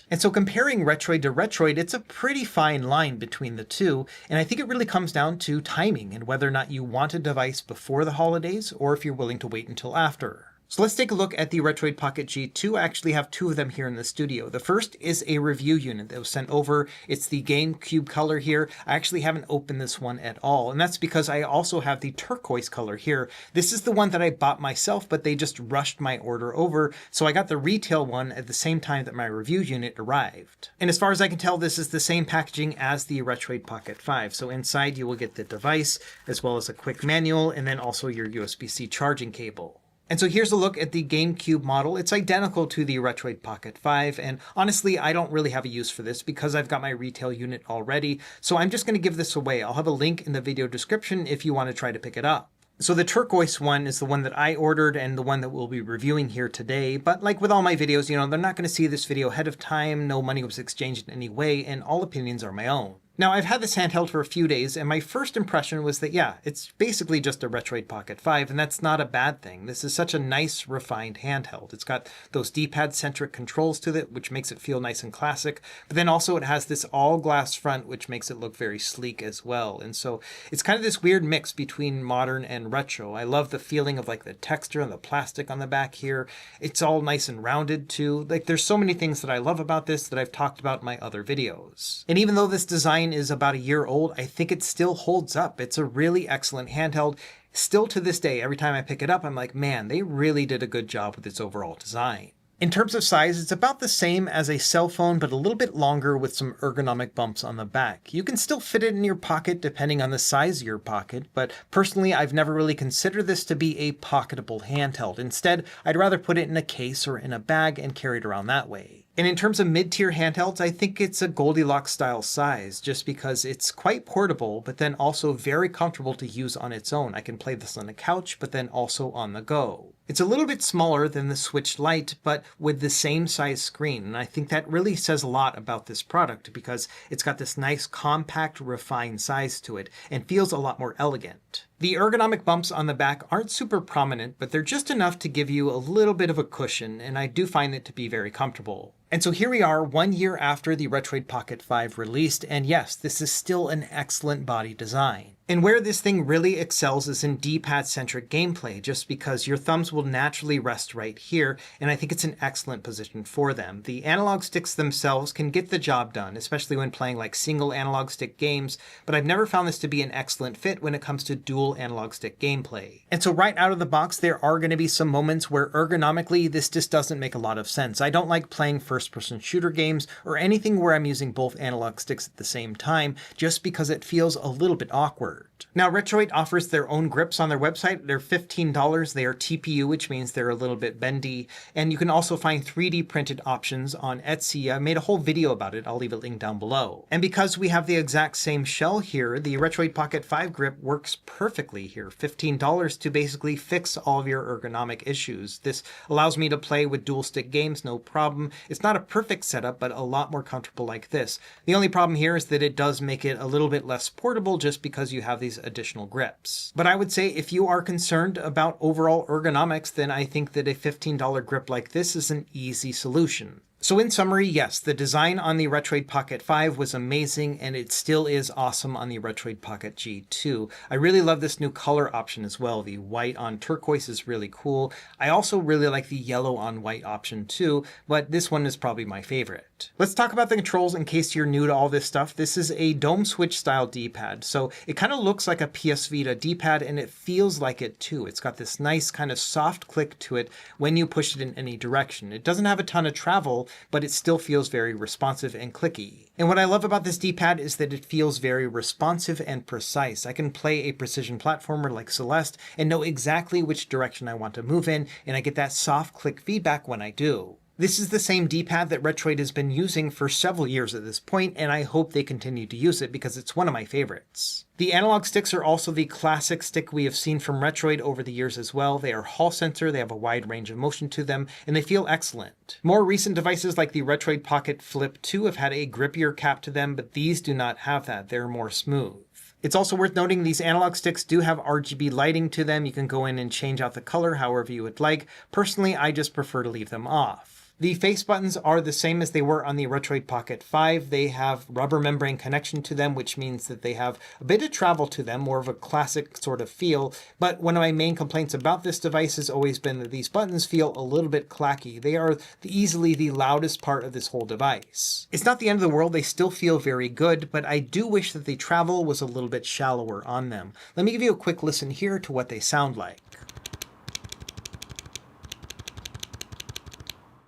And so comparing Retroid to Retroid, it's a pretty fine line between the two, and I think it really comes down to timing and whether or not you want a device before the holidays or if you're willing to wait until after. So let's take a look at the Retroid Pocket G2. I actually have 2 of them here in the studio. The first is a review unit that was sent over. It's the GameCube color here. I actually haven't opened this one at all, and that's because I also have the turquoise color here. This is the one that I bought myself, but they just rushed my order over, so I got the retail one at the same time that my review unit arrived. And as far as I can tell, this is the same packaging as the Retroid Pocket 5. So inside you will get the device, as well as a quick manual, and then also your USB-C charging cable. And so here's a look at the GameCube model. It's identical to the Retroid Pocket 5, and honestly, I don't really have a use for this because I've got my retail unit already, so I'm just going to give this away. I'll have a link in the video description if you want to try to pick it up. So the turquoise one is the one that I ordered and the one that we'll be reviewing here today, but like with all my videos, you know, they're not going to see this video ahead of time, no money was exchanged in any way, and all opinions are my own. Now, I've had this handheld for a few days, and my first impression was that, yeah, it's basically just a Retroid Pocket 5, and that's not a bad thing. This is such a nice, refined handheld. It's got those D-pad-centric controls to it, which makes it feel nice and classic, but then also it has this all-glass front, which makes it look very sleek as well. And so it's kind of this weird mix between modern and retro. I love the feeling of like the texture and the plastic on the back here. It's all nice and rounded too. Like there's so many things that I love about this that I've talked about in my other videos. And even though this design is about a year old, I think it still holds up. It's a really excellent handheld. Still to this day, every time I pick it up, I'm like, man, they really did a good job with its overall design. In terms of size, it's about the same as a cell phone, but a little bit longer with some ergonomic bumps on the back. You can still fit it in your pocket depending on the size of your pocket, but personally, I've never really considered this to be a pocketable handheld. Instead, I'd rather put it in a case or in a bag and carry it around that way. And in terms of mid-tier handhelds, I think it's a Goldilocks style size just because it's quite portable, but then also very comfortable to use on its own. I can play this on the couch, but then also on the go. It's a little bit smaller than the Switch Lite, but with the same size screen. And I think that really says a lot about this product because it's got this nice, compact, refined size to it and feels a lot more elegant. The ergonomic bumps on the back aren't super prominent, but they're just enough to give you a little bit of a cushion, and I do find it to be very comfortable. And so here we are 1 year after the Retroid Pocket 5 released, and yes, this is still an excellent body design. And where this thing really excels is in D-pad-centric gameplay, just because your thumbs will naturally rest right here, and I think it's an excellent position for them. The analog sticks themselves can get the job done, especially when playing like single analog stick games, but I've never found this to be an excellent fit when it comes to dual analog stick gameplay. And so right out of the box, there are going to be some moments where ergonomically this just doesn't make a lot of sense. I don't like playing first first-person shooter games or anything where I'm using both analog sticks at the same time, just because it feels a little bit awkward. Now, Retroid offers their own grips on their website. They're $15. They are TPU, which means they're a little bit bendy. And you can also find 3D printed options on Etsy. I made a whole video about it. I'll leave a link down below. And because we have the exact same shell here, the Retroid Pocket 5 grip works perfectly here. $15 to basically fix all of your ergonomic issues. This allows me to play with dual stick games, no problem. It's not a perfect setup, but a lot more comfortable like this. The only problem here is that it does make it a little bit less portable just because you have these additional grips. But I would say if you are concerned about overall ergonomics, then I think that a $15 grip like this is an easy solution. So in summary, yes, the design on the Retroid Pocket 5 was amazing, and it still is awesome on the Retroid Pocket G2. I really love this new color option as well. The white on turquoise is really cool. I also really like the yellow on white option too, but this one is probably my favorite. Let's talk about the controls in case you're new to all this stuff. This is a dome switch style D-pad, so it kind of looks like a PS Vita D-pad, and it feels like it too. It's got this nice kind of soft click to it when you push it in any direction. It doesn't have a ton of travel, but it still feels very responsive and clicky. And what I love about this D-pad is that it feels very responsive and precise. I can play a precision platformer like Celeste and know exactly which direction I want to move in, and I get that soft click feedback when I do. This is the same D-pad that Retroid has been using for several years at this point, and I hope they continue to use it because it's one of my favorites. The analog sticks are also the classic stick we have seen from Retroid over the years as well. They are Hall sensor, they have a wide range of motion to them, and they feel excellent. More recent devices like the Retroid Pocket Flip 2 have had a grippier cap to them, but these do not have that. They're more smooth. It's also worth noting these analog sticks do have RGB lighting to them. You can go in and change out the color however you would like. Personally, I just prefer to leave them off. The face buttons are the same as they were on the Retroid Pocket 5. They have rubber membrane connection to them, which means that they have a bit of travel to them, more of a classic sort of feel. But one of my main complaints about this device has always been that these buttons feel a little bit clacky. They are easily the loudest part of this whole device. It's not the end of the world. They still feel very good, but I do wish that the travel was a little bit shallower on them. Let me give you a quick listen here to what they sound like.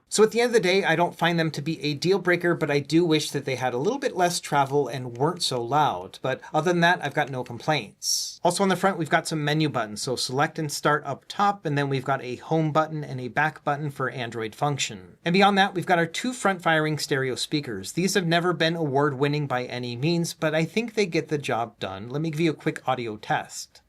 So at the end of the day, I don't find them to be a deal breaker, but I do wish that they had a little bit less travel and weren't so loud. But other than that, I've got no complaints. Also on the front, we've got some menu buttons. So select and start up top, and then we've got a home button and a back button for Android function. And beyond that, we've got our two front-firing stereo speakers. These have never been award-winning by any means, but I think they get the job done. Let me give you a quick audio test.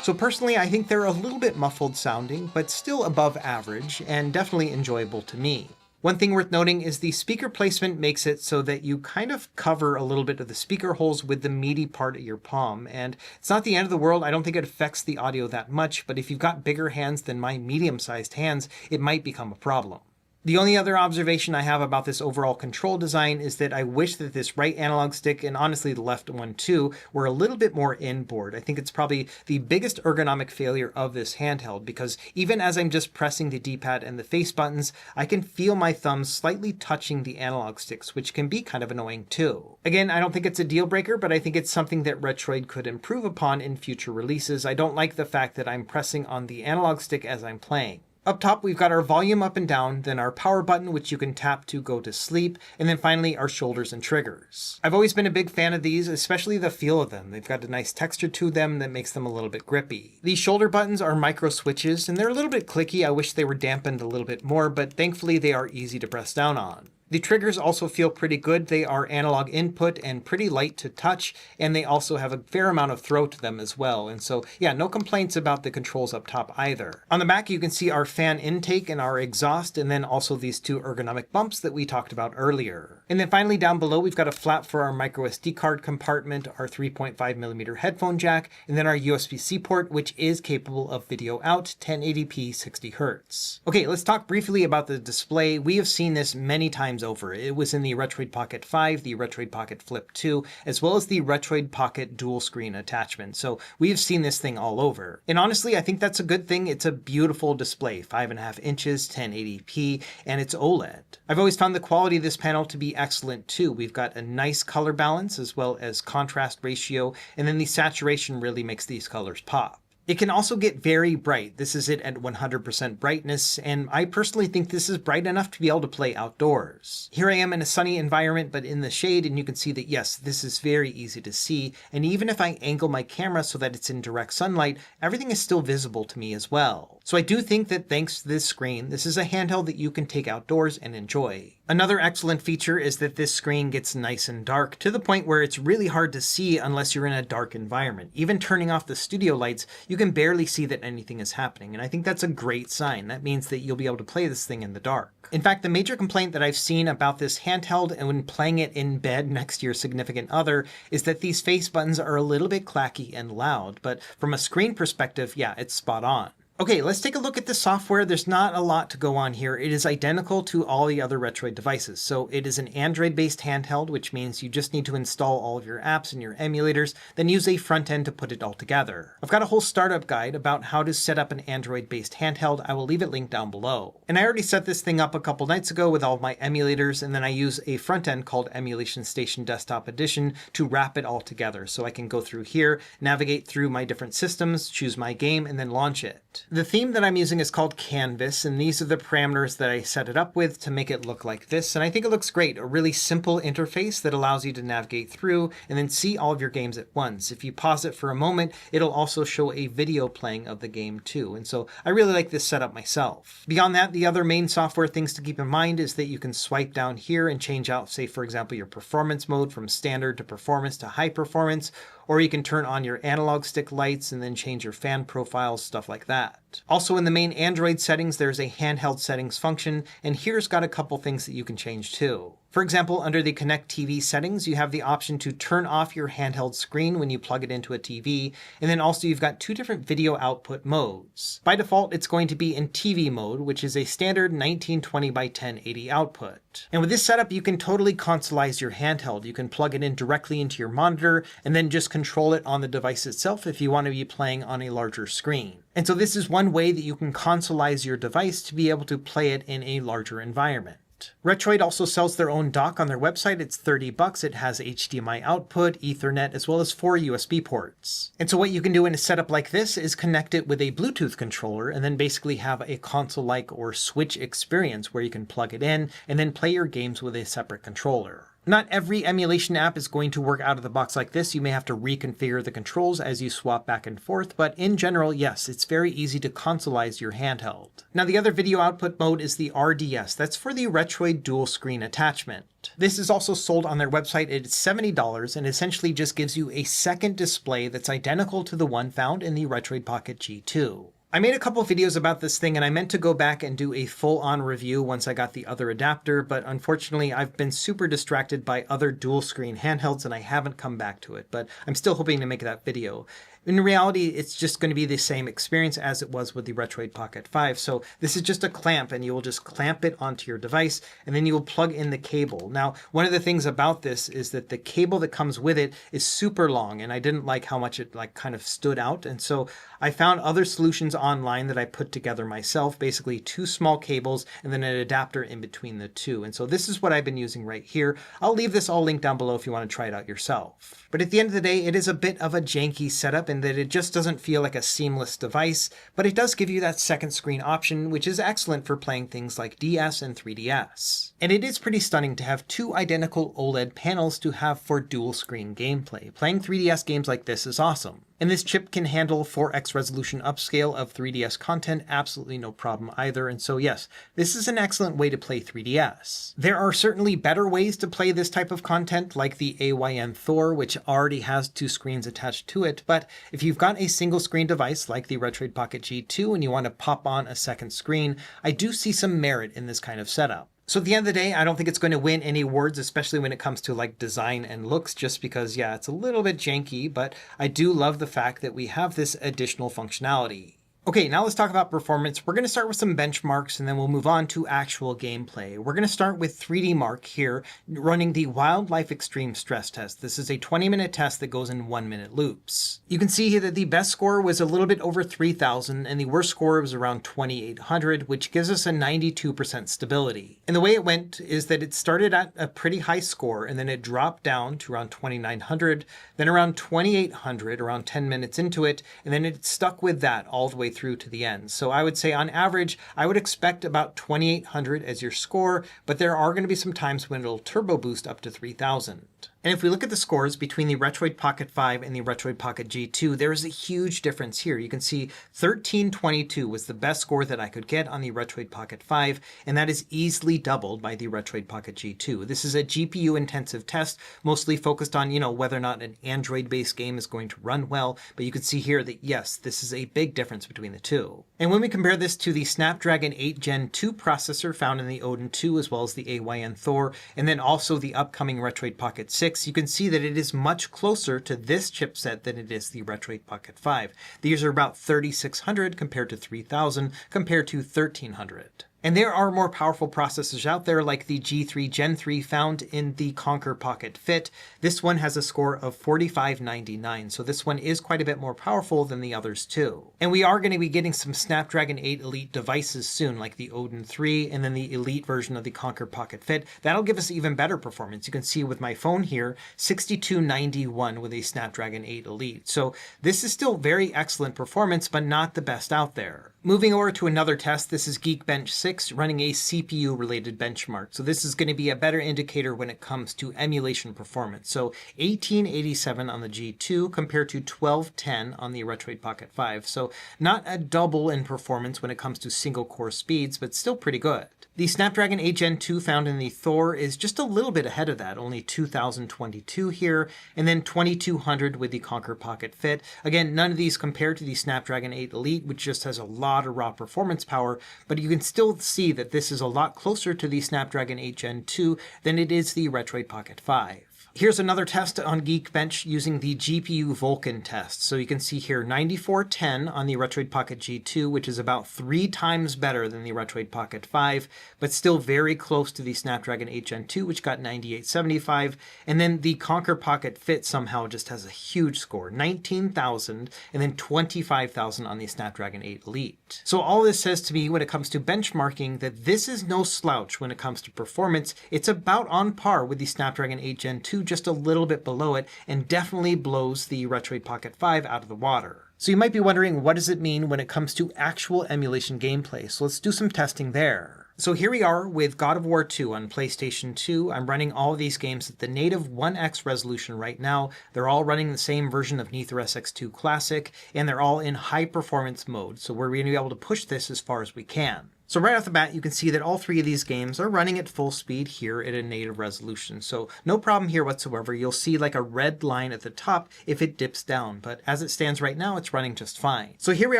So personally, I think they're a little bit muffled sounding, but still above average and definitely enjoyable to me. One thing worth noting is the speaker placement makes it so that you kind of cover a little bit of the speaker holes with the meaty part of your palm. And it's not the end of the world. I don't think it affects the audio that much, but if you've got bigger hands than my medium-sized hands, it might become a problem. The only other observation I have about this overall control design is that I wish that this right analog stick, and honestly the left one too, were a little bit more inboard. I think it's probably the biggest ergonomic failure of this handheld, because even as I'm just pressing the D-pad and the face buttons, I can feel my thumbs slightly touching the analog sticks, which can be kind of annoying too. Again, I don't think it's a deal breaker, but I think it's something that Retroid could improve upon in future releases. I don't like the fact that I'm pressing on the analog stick as I'm playing. Up top, we've got our volume up and down, then our power button, which you can tap to go to sleep, and then finally our shoulders and triggers. I've always been a big fan of these, especially the feel of them. They've got a nice texture to them that makes them a little bit grippy. These shoulder buttons are micro switches, and they're a little bit clicky. I wish they were dampened a little bit more, but thankfully they are easy to press down on. The triggers also feel pretty good. They are analog input and pretty light to touch, and they also have a fair amount of throw to them as well. And so, yeah, no complaints about the controls up top either. On the back, you can see our fan intake and our exhaust, and then also these two ergonomic bumps that we talked about earlier. And then finally, down below, we've got a flap for our micro SD card compartment, our 3.5mm headphone jack, and then our USB-C port, which is capable of video out 1080p 60 Hz. Okay, let's talk briefly about the display. We have seen this many times times over. It was in the Retroid Pocket 5, the Retroid Pocket Flip 2, as well as the Retroid Pocket dual screen attachment. So we've seen this thing all over. And honestly, I think that's a good thing. It's a beautiful display, 5.5 inches, 1080p, and it's OLED. I've always found the quality of this panel to be excellent too. We've got a nice color balance as well as contrast ratio, and then the saturation really makes these colors pop. It can also get very bright. This is it at 100% brightness, and I personally think this is bright enough to be able to play outdoors. Here I am in a sunny environment, but in the shade, and you can see that yes, this is very easy to see, and even if I angle my camera so that it's in direct sunlight, everything is still visible to me as well. So I do think that thanks to this screen, this is a handheld that you can take outdoors and enjoy. Another excellent feature is that this screen gets nice and dark to the point where it's really hard to see unless you're in a dark environment. Even turning off the studio lights, you can barely see that anything is happening, and I think that's a great sign. That means that you'll be able to play this thing in the dark. In fact, the major complaint that I've seen about this handheld and when playing it in bed next to your significant other is that these face buttons are a little bit clacky and loud, but from a screen perspective, yeah, it's spot on. Okay, let's take a look at the software. There's not a lot to go on here. It is identical to all the other Retroid devices. So it is an Android-based handheld, which means you just need to install all of your apps and your emulators, then use a front end to put it all together. I've got a whole startup guide about how to set up an Android-based handheld. I will leave it linked down below. And I already set this thing up a couple nights ago with all of my emulators, and then I use a front end called Emulation Station Desktop Edition to wrap it all together. So I can go through here, navigate through my different systems, choose my game, and then launch it. The theme that I'm using is called Canvas, and these are the parameters that I set it up with to make it look like this, and I think it looks great. A really simple interface that allows you to navigate through and then see all of your games at once. If you pause it for a moment, it'll also show a video playing of the game too, and so I really like this setup myself. Beyond that, the other main software things to keep in mind is that you can swipe down here and change out, say for example, your performance mode from standard to performance to high performance, or you can turn on your analog stick lights and then change your fan profiles, stuff like that. Also in the main Android settings, there's a handheld settings function, and here's got a couple things that you can change too. For example, under the Connect TV settings, you have the option to turn off your handheld screen when you plug it into a TV, and then also you've got two different video output modes. By default, it's going to be in TV mode, which is a standard 1920 by 1080 output. And with this setup, you can totally consoleize your handheld. You can plug it in directly into your monitor, and then just control it on the device itself if you want to be playing on a larger screen. And so this is one way that you can consoleize your device to be able to play it in a larger environment. Retroid also sells their own dock on their website. It's $30. It has HDMI output, Ethernet, as well as 4 USB ports. And so what you can do in a setup like this is connect it with a Bluetooth controller and then basically have a console-like or Switch experience where you can plug it in and then play your games with a separate controller. Not every emulation app is going to work out of the box like this. You may have to reconfigure the controls as you swap back and forth, but in general, yes, it's very easy to consoleize your handheld. Now, the other video output mode is the RDS. That's for the Retroid dual screen attachment. This is also sold on their website. It's $70 and essentially just gives you a second display that's identical to the one found in the Retroid Pocket G2. I made a couple videos about this thing and I meant to go back and do a full-on review once I got the other adapter, but unfortunately I've been super distracted by other dual screen handhelds and I haven't come back to it, but I'm still hoping to make that video. In reality, it's just going to be the same experience as it was with the Retroid Pocket 5. So this is just a clamp and you will just clamp it onto your device and then you will plug in the cable. Now, one of the things about this is that the cable that comes with it is super long and I didn't like how much it kind of stood out. And so I found other solutions online that I put together myself, basically 2 small cables and then an adapter in between the two. And so this is what I've been using right here. I'll leave this all linked down below if you want to try it out yourself. But at the end of the day, it is a bit of a janky setup in that it just doesn't feel like a seamless device, but it does give you that second screen option, which is excellent for playing things like DS and 3DS. And it is pretty stunning to have 2 identical OLED panels to have for dual screen gameplay. Playing 3DS games like this is awesome. And this chip can handle 4x resolution upscale of 3DS content, absolutely no problem either. And so yes, this is an excellent way to play 3DS. There are certainly better ways to play this type of content, like the AYN Thor, which already has 2 screens attached to it. But if you've got a single screen device like the Retroid Pocket G2 and you want to pop on a second screen, I do see some merit in this kind of setup. So at the end of the day, I don't think it's going to win any awards, especially when it comes to like design and looks, just because, yeah, it's a little bit janky, but I do love the fact that we have this additional functionality. Okay, now let's talk about performance. We're going to start with some benchmarks and then we'll move on to actual gameplay. We're going to start with 3D Mark here, running the Wildlife Extreme stress test. This is a 20-minute test that goes in 1-minute loops. You can see here that the best score was a little bit over 3,000 and the worst score was around 2,800, which gives us a 92% stability. And the way it went is that it started at a pretty high score and then it dropped down to around 2,900, then around 2,800, around 10 minutes into it, and then it stuck with that all the way through to the end. So I would say on average, I would expect about 2,800 as your score, but there are going to be some times when it'll turbo boost up to 3,000. And if we look at the scores between the Retroid Pocket 5 and the Retroid Pocket G2, there is a huge difference here. You can see 1322 was the best score that I could get on the Retroid Pocket 5, and that is easily doubled by the Retroid Pocket G2. This is a GPU intensive test, mostly focused on, whether or not an Android-based game is going to run well, but you can see here that yes, this is a big difference between the two. And when we compare this to the Snapdragon 8 Gen 2 processor found in the Odin 2 as well as the AYN Thor, and then also the upcoming Retroid Pocket 6, you can see that it is much closer to this chipset than it is the Retroid Pocket 5. These are about 3,600 compared to 3,000 compared to 1,300. And there are more powerful processors out there like the G3 Gen 3 found in the Conquer Pocket Fit. This one has a score of 4,599, so this one is quite a bit more powerful than the others too. And we are going to be getting some Snapdragon 8 Elite devices soon, like the Odin 3 and then the Elite version of the Conquer Pocket Fit. That'll give us even better performance. You can see with my phone here, 6291 with a Snapdragon 8 Elite. So this is still very excellent performance, but not the best out there. Moving over to another test, this is Geekbench 6 running a CPU-related benchmark. So this is going to be a better indicator when it comes to emulation performance. So 1887 on the G2 compared to 1210 on the Retroid Pocket 5. So not a double in performance when it comes to single-core speeds, but still pretty good. The Snapdragon 8 Gen 2 found in the Thor is just a little bit ahead of that, only 2,022 here, and then 2,200 with the Conquer Pocket Fit. Again, none of these compare to the Snapdragon 8 Elite, which just has a lot of raw performance power, but you can still see that this is a lot closer to the Snapdragon 8 Gen 2 than it is the Retroid Pocket 5. Here's another test on Geekbench using the GPU Vulkan test. So you can see here 9410 on the Retroid Pocket G2, which is about 3 times better than the Retroid Pocket 5, but still very close to the Snapdragon 8 Gen 2, which got 9875. And then the Conquer Pocket Fit somehow just has a huge score, 19,000 and then 25,000 on the Snapdragon 8 Elite. So all this says to me when it comes to benchmarking that this is no slouch when it comes to performance. It's about on par with the Snapdragon 8 Gen 2, just a little bit below it, and definitely blows the Retroid Pocket 5 out of the water. So you might be wondering, what does it mean when it comes to actual emulation gameplay? So let's do some testing there. So here we are with God of War 2 on PlayStation 2. I'm running all of these games at the native 1x resolution right now. They're all running the same version of Nether SX2 Classic, and they're all in high performance mode. So we're going to be able to push this as far as we can. So right off the bat, you can see that all 3 of these games are running at full speed here at a native resolution. So no problem here whatsoever. You'll see like a red line at the top if it dips down, but as it stands right now, it's running just fine. So here we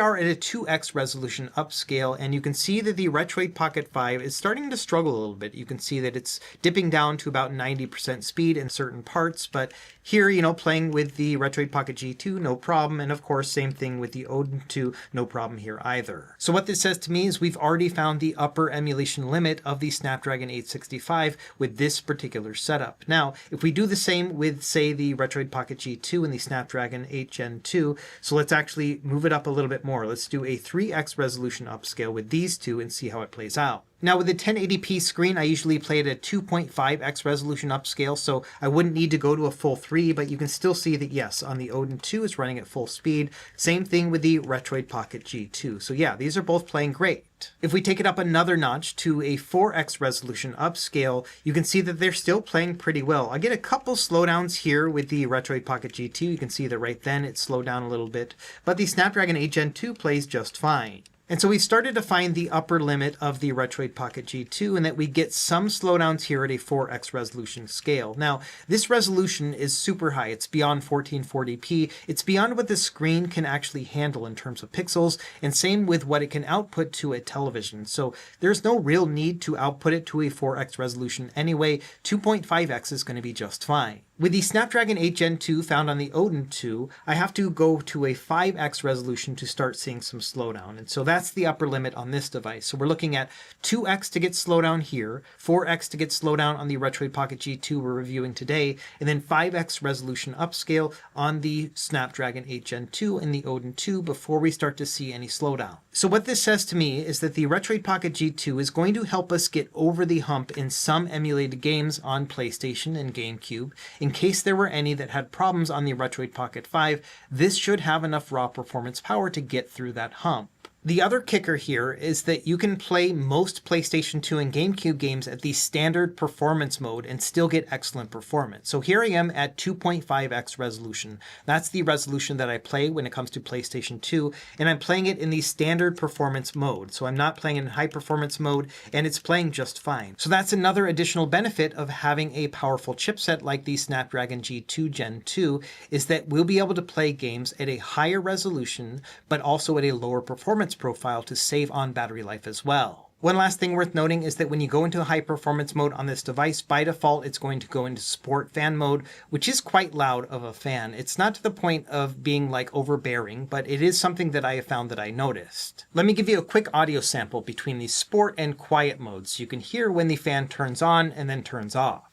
are at a 2x resolution upscale, and you can see that the Retroid Pocket 5 is starting to struggle a little bit. You can see that it's dipping down to about 90% speed in certain parts, but here, playing with the Retroid Pocket G2, no problem. And of course, same thing with the Odin 2, no problem here either. So what this says to me is we've already found the upper emulation limit of the Snapdragon 865 with this particular setup. Now, if we do the same with, say, the Retroid Pocket G2 and the Snapdragon 8 Gen 2, so let's actually move it up a little bit more. Let's do a 3x resolution upscale with these two and see how it plays out. Now with the 1080p screen, I usually play at a 2.5x resolution upscale, so I wouldn't need to go to a full 3, but you can still see that yes, on the Odin 2 it's running at full speed. Same thing with the Retroid Pocket G2. So yeah, these are both playing great. If we take it up another notch to a 4x resolution upscale, you can see that they're still playing pretty well. I get a couple slowdowns here with the Retroid Pocket G2. You can see that right then it slowed down a little bit, but the Snapdragon 8 Gen 2 plays just fine. And so we started to find the upper limit of the Retroid Pocket G2 and that we get some slowdowns here at a 4x resolution scale. Now, this resolution is super high. It's beyond 1440p. It's beyond what the screen can actually handle in terms of pixels, and same with what it can output to a television. So there's no real need to output it to a 4x resolution anyway. 2.5x is going to be just fine. With the Snapdragon 8 Gen 2 found on the Odin 2, I have to go to a 5x resolution to start seeing some slowdown. And so that's the upper limit on this device. So we're looking at 2x to get slowdown here, 4x to get slowdown on the Retroid Pocket G2 we're reviewing today, and then 5x resolution upscale on the Snapdragon 8 Gen 2 and the Odin 2 before we start to see any slowdown. So what this says to me is that the Retroid Pocket G2 is going to help us get over the hump in some emulated games on PlayStation and GameCube. In case there were any that had problems on the Retroid Pocket 5, this should have enough raw performance power to get through that hump. The other kicker here is that you can play most PlayStation 2 and GameCube games at the standard performance mode and still get excellent performance. So here I am at 2.5x resolution. That's the resolution that I play when it comes to PlayStation 2, and I'm playing it in the standard performance mode. So I'm not playing it in high performance mode, and it's playing just fine. So that's another additional benefit of having a powerful chipset like the Snapdragon G2 Gen 2, is that we'll be able to play games at a higher resolution, but also at a lower performance profile to save on battery life as well. One last thing worth noting is that when you go into high performance mode on this device, by default it's going to go into sport fan mode, which is quite loud of a fan. It's not to the point of being like overbearing, but it is something that I have found that I noticed. Let me give you a quick audio sample between the sport and quiet modes so you can hear when the fan turns on and then turns off.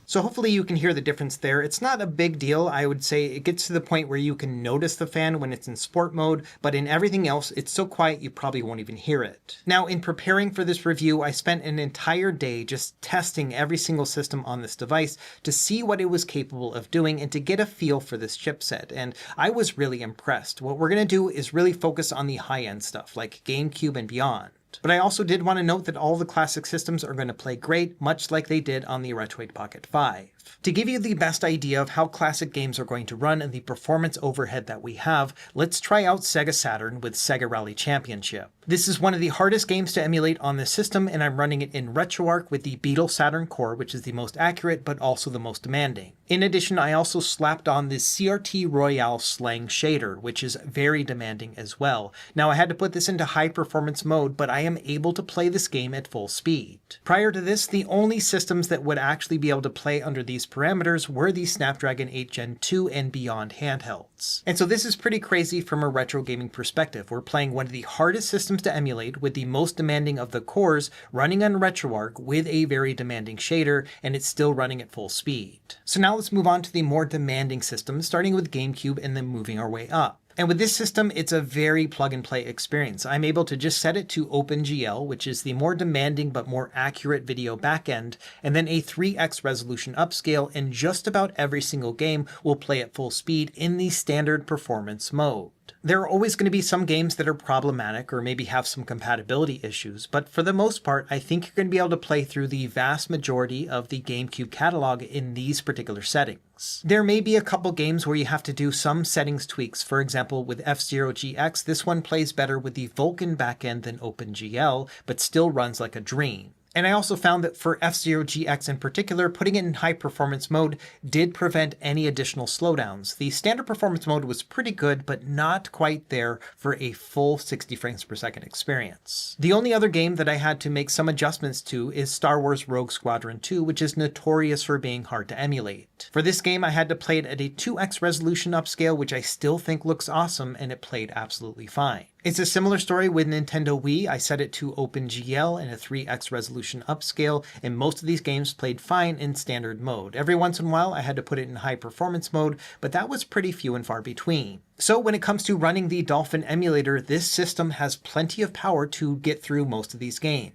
So hopefully you can hear the difference there. It's not a big deal. I would say it gets to the point where you can notice the fan when it's in sport mode, but in everything else, it's so quiet you probably won't even hear it. Now, in preparing for this review, I spent an entire day just testing every single system on this device to see what it was capable of doing and to get a feel for this chipset, and I was really impressed. What we're going to do is really focus on the high-end stuff, like GameCube and beyond. But I also did want to note that all the classic systems are going to play great, much like they did on the Retroid Pocket 5. To give you the best idea of how classic games are going to run and the performance overhead that we have, let's try out Sega Saturn with Sega Rally Championship. This is one of the hardest games to emulate on this system, and I'm running it in RetroArch with the Beetle Saturn core, which is the most accurate but also the most demanding. In addition, I also slapped on this CRT Royale Slang shader, which is very demanding as well. Now, I had to put this into high performance mode, but I am able to play this game at full speed. Prior to this, the only systems that would actually be able to play under these parameters were the Snapdragon 8 Gen 2 and beyond handhelds. And so this is pretty crazy from a retro gaming perspective. We're playing one of the hardest systems to emulate with the most demanding of the cores running on RetroArch with a very demanding shader, and it's still running at full speed. So now let's move on to the more demanding systems, starting with GameCube and then moving our way up. And with this system, it's a very plug-and-play experience. I'm able to just set it to OpenGL, which is the more demanding but more accurate video backend, and then a 3x resolution upscale, and just about every single game will play at full speed in the standard performance mode. There are always going to be some games that are problematic or maybe have some compatibility issues, but for the most part, I think you're going to be able to play through the vast majority of the GameCube catalog in these particular settings. There may be a couple games where you have to do some settings tweaks. For example, with F-Zero GX, this one plays better with the Vulkan backend than OpenGL, but still runs like a dream. And I also found that for F-Zero GX in particular, putting it in high performance mode did prevent any additional slowdowns. The standard performance mode was pretty good, but not quite there for a full 60 frames per second experience. The only other game that I had to make some adjustments to is Star Wars Rogue Squadron 2, which is notorious for being hard to emulate. For this game, I had to play it at a 2x resolution upscale, which I still think looks awesome, and it played absolutely fine. It's a similar story with Nintendo Wii. I set it to OpenGL and a 3x resolution upscale, and most of these games played fine in standard mode. Every once in a while, I had to put it in high performance mode, but that was pretty few and far between. So when it comes to running the Dolphin emulator, this system has plenty of power to get through most of these games.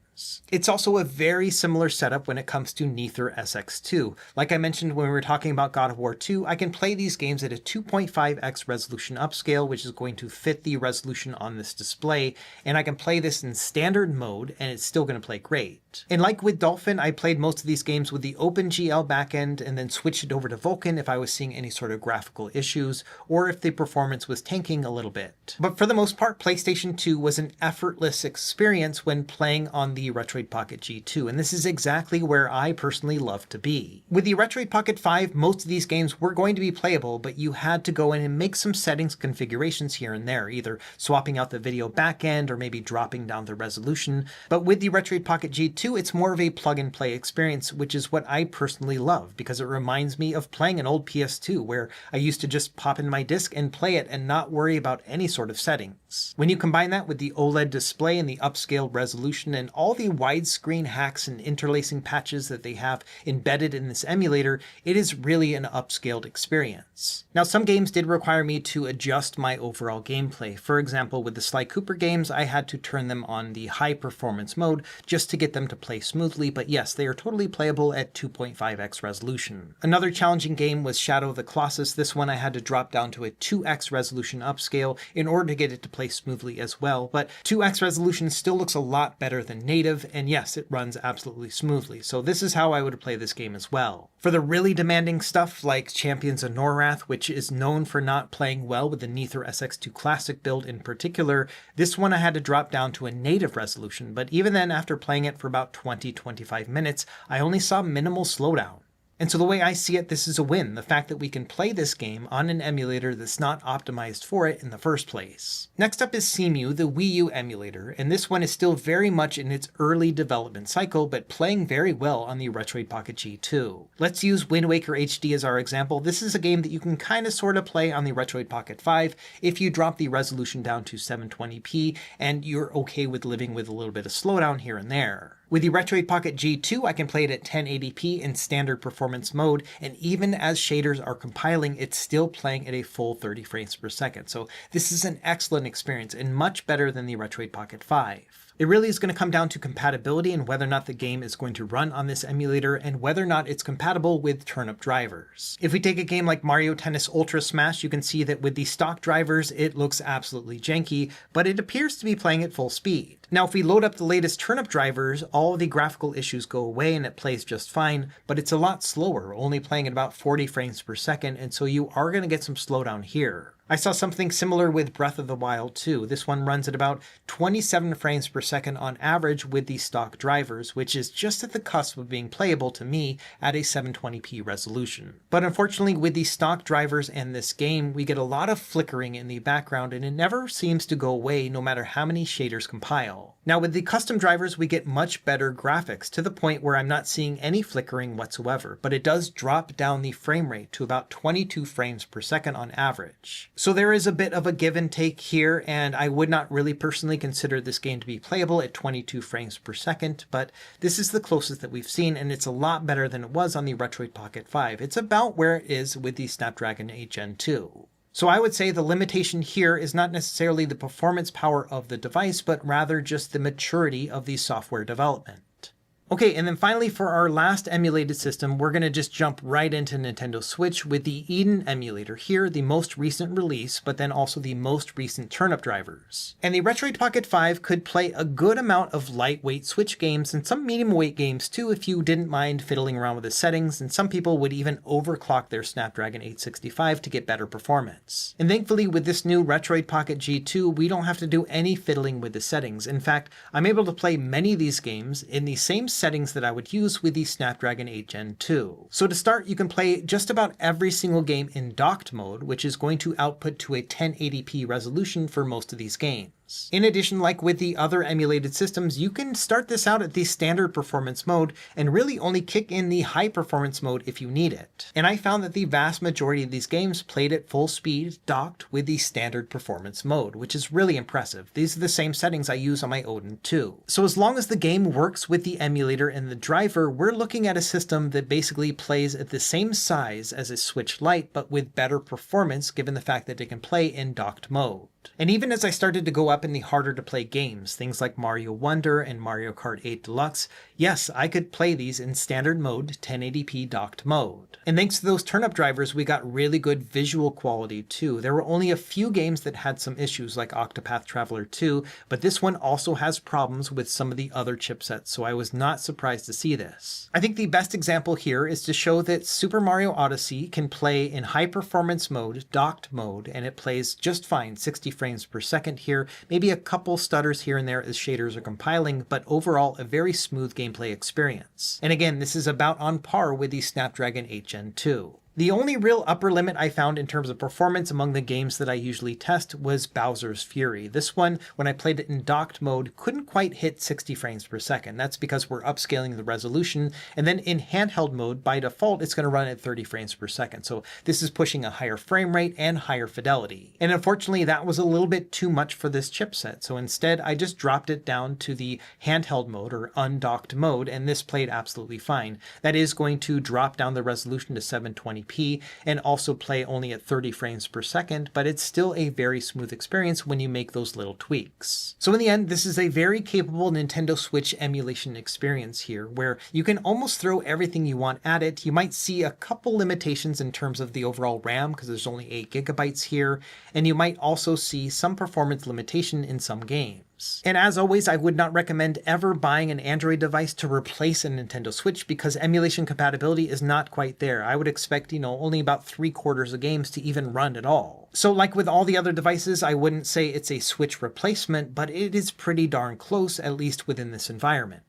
It's also a very similar setup when it comes to Neither SX2. Like I mentioned when we were talking about God of War 2, I can play these games at a 2.5x resolution upscale, which is going to fit the resolution on this display, and I can play this in standard mode, and it's still going to play great. And like with Dolphin, I played most of these games with the OpenGL backend and then switched it over to Vulkan if I was seeing any sort of graphical issues, or if the performance was tanking a little bit. But for the most part, PlayStation 2 was an effortless experience when playing on the the Retroid Pocket G2, and this is exactly where I personally love to be. With the Retroid Pocket 5, most of these games were going to be playable, but you had to go in and make some settings configurations here and there, either swapping out the video backend or maybe dropping down the resolution. But with the Retroid Pocket G2, it's more of a plug-and-play experience, which is what I personally love, because it reminds me of playing an old PS2, where I used to just pop in my disc and play it and not worry about any sort of settings. When you combine that with the OLED display and the upscaled resolution and all the widescreen hacks and interlacing patches that they have embedded in this emulator, it is really an upscaled experience. Now, some games did require me to adjust my overall gameplay. For example, with the Sly Cooper games, I had to turn them on the high performance mode just to get them to play smoothly, but yes, they are totally playable at 2.5x resolution. Another challenging game was Shadow of the Colossus. This one I had to drop down to a 2x resolution upscale in order to get it to play smoothly as well, but 2x resolution still looks a lot better than native, and yes, it runs absolutely smoothly, so this is how I would play this game as well. For the really demanding stuff like Champions of Norrath, which is known for not playing well with the Neither SX2 Classic build in particular, this one I had to drop down to a native resolution, but even then, after playing it for about 20-25 minutes, I only saw minimal slowdown. And so the way I see it, this is a win, the fact that we can play this game on an emulator that's not optimized for it in the first place. Next up is Cemu, the Wii U emulator, and this one is still very much in its early development cycle, but playing very well on the Retroid Pocket G2. Let's use Wind Waker HD as our example. This is a game that you can kind of sort of play on the Retroid Pocket 5 if you drop the resolution down to 720p and you're okay with living with a little bit of slowdown here and there. With the Retroid Pocket G2, I can play it at 1080p in standard performance mode, and even as shaders are compiling, it's still playing at a full 30 frames per second. So this is an excellent experience and much better than the Retroid Pocket 5. It really is going to come down to compatibility and whether or not the game is going to run on this emulator and whether or not it's compatible with turnip drivers. If we take a game like Mario Tennis Ultra Smash, you can see that with the stock drivers, it looks absolutely janky, but it appears to be playing at full speed. Now, if we load up the latest turnip drivers, all of the graphical issues go away and it plays just fine, but it's a lot slower, only playing at about 40 frames per second, and so you are going to get some slowdown here. I saw something similar with Breath of the Wild 2. This one runs at about 27 frames per second on average with the stock drivers, which is just at the cusp of being playable to me at a 720p resolution. But unfortunately, with the stock drivers and this game, we get a lot of flickering in the background and it never seems to go away no matter how many shaders compile. Now with the custom drivers, we get much better graphics to the point where I'm not seeing any flickering whatsoever, but it does drop down the frame rate to about 22 frames per second on average. So there is a bit of a give and take here, and I would not really personally consider this game to be playable at 22 frames per second, but this is the closest that we've seen, and it's a lot better than it was on the Retroid Pocket 5. It's about where it is with the Snapdragon 8 Gen 2. So I would say the limitation here is not necessarily the performance power of the device, but rather just the maturity of the software development. Okay, and then finally for our last emulated system, we're going to just jump right into Nintendo Switch with the Eden emulator here, the most recent release, but then also the most recent turnip drivers. And the Retroid Pocket 5 could play a good amount of lightweight Switch games and some medium weight games too if you didn't mind fiddling around with the settings, and some people would even overclock their Snapdragon 865 to get better performance. And thankfully with this new Retroid Pocket G2, we don't have to do any fiddling with the settings. In fact, I'm able to play many of these games in the same settings that I would use with the Snapdragon 8 Gen 2. So to start, you can play just about every single game in docked mode, which is going to output to a 1080p resolution for most of these games. In addition, like with the other emulated systems, you can start this out at the standard performance mode and really only kick in the high performance mode if you need it. And I found that the vast majority of these games played at full speed, docked with the standard performance mode, which is really impressive. These are the same settings I use on my Odin 2. So as long as the game works with the emulator and the driver, we're looking at a system that basically plays at the same size as a Switch Lite, but with better performance given the fact that it can play in docked mode. And even as I started to go up in the harder to play games, things like Mario Wonder and Mario Kart 8 Deluxe, yes, I could play these in standard mode, 1080p docked mode. And thanks to those turnip drivers, we got really good visual quality too. There were only a few games that had some issues like Octopath Traveler 2, but this one also has problems with some of the other chipsets, so I was not surprised to see this. I think the best example here is to show that Super Mario Odyssey can play in high performance mode, docked mode, and it plays just fine, 60 frames per second here, maybe a couple stutters here and there as shaders are compiling, but overall a very smooth gameplay experience. And again, this is about on par with the Snapdragon 8 Gen 2. The only real upper limit I found in terms of performance among the games that I usually test was Bowser's Fury. This one, when I played it in docked mode, couldn't quite hit 60 frames per second. That's because we're upscaling the resolution, and then in handheld mode, by default, it's going to run at 30 frames per second. So this is pushing a higher frame rate and higher fidelity. And unfortunately, that was a little bit too much for this chipset. So instead, I just dropped it down to the handheld mode or undocked mode, and this played absolutely fine. That is going to drop down the resolution to 720p and also play only at 30 frames per second, but it's still a very smooth experience when you make those little tweaks. So in the end, this is a very capable Nintendo Switch emulation experience here, where you can almost throw everything you want at it. You might see a couple limitations in terms of the overall RAM, because there's only 8 gigabytes here, and you might also see some performance limitation in some games. And as always, I would not recommend ever buying an Android device to replace a Nintendo Switch because emulation compatibility is not quite there. I would expect, only about 3/4 of games to even run at all. So like with all the other devices, I wouldn't say it's a Switch replacement, but it is pretty darn close, at least within this environment.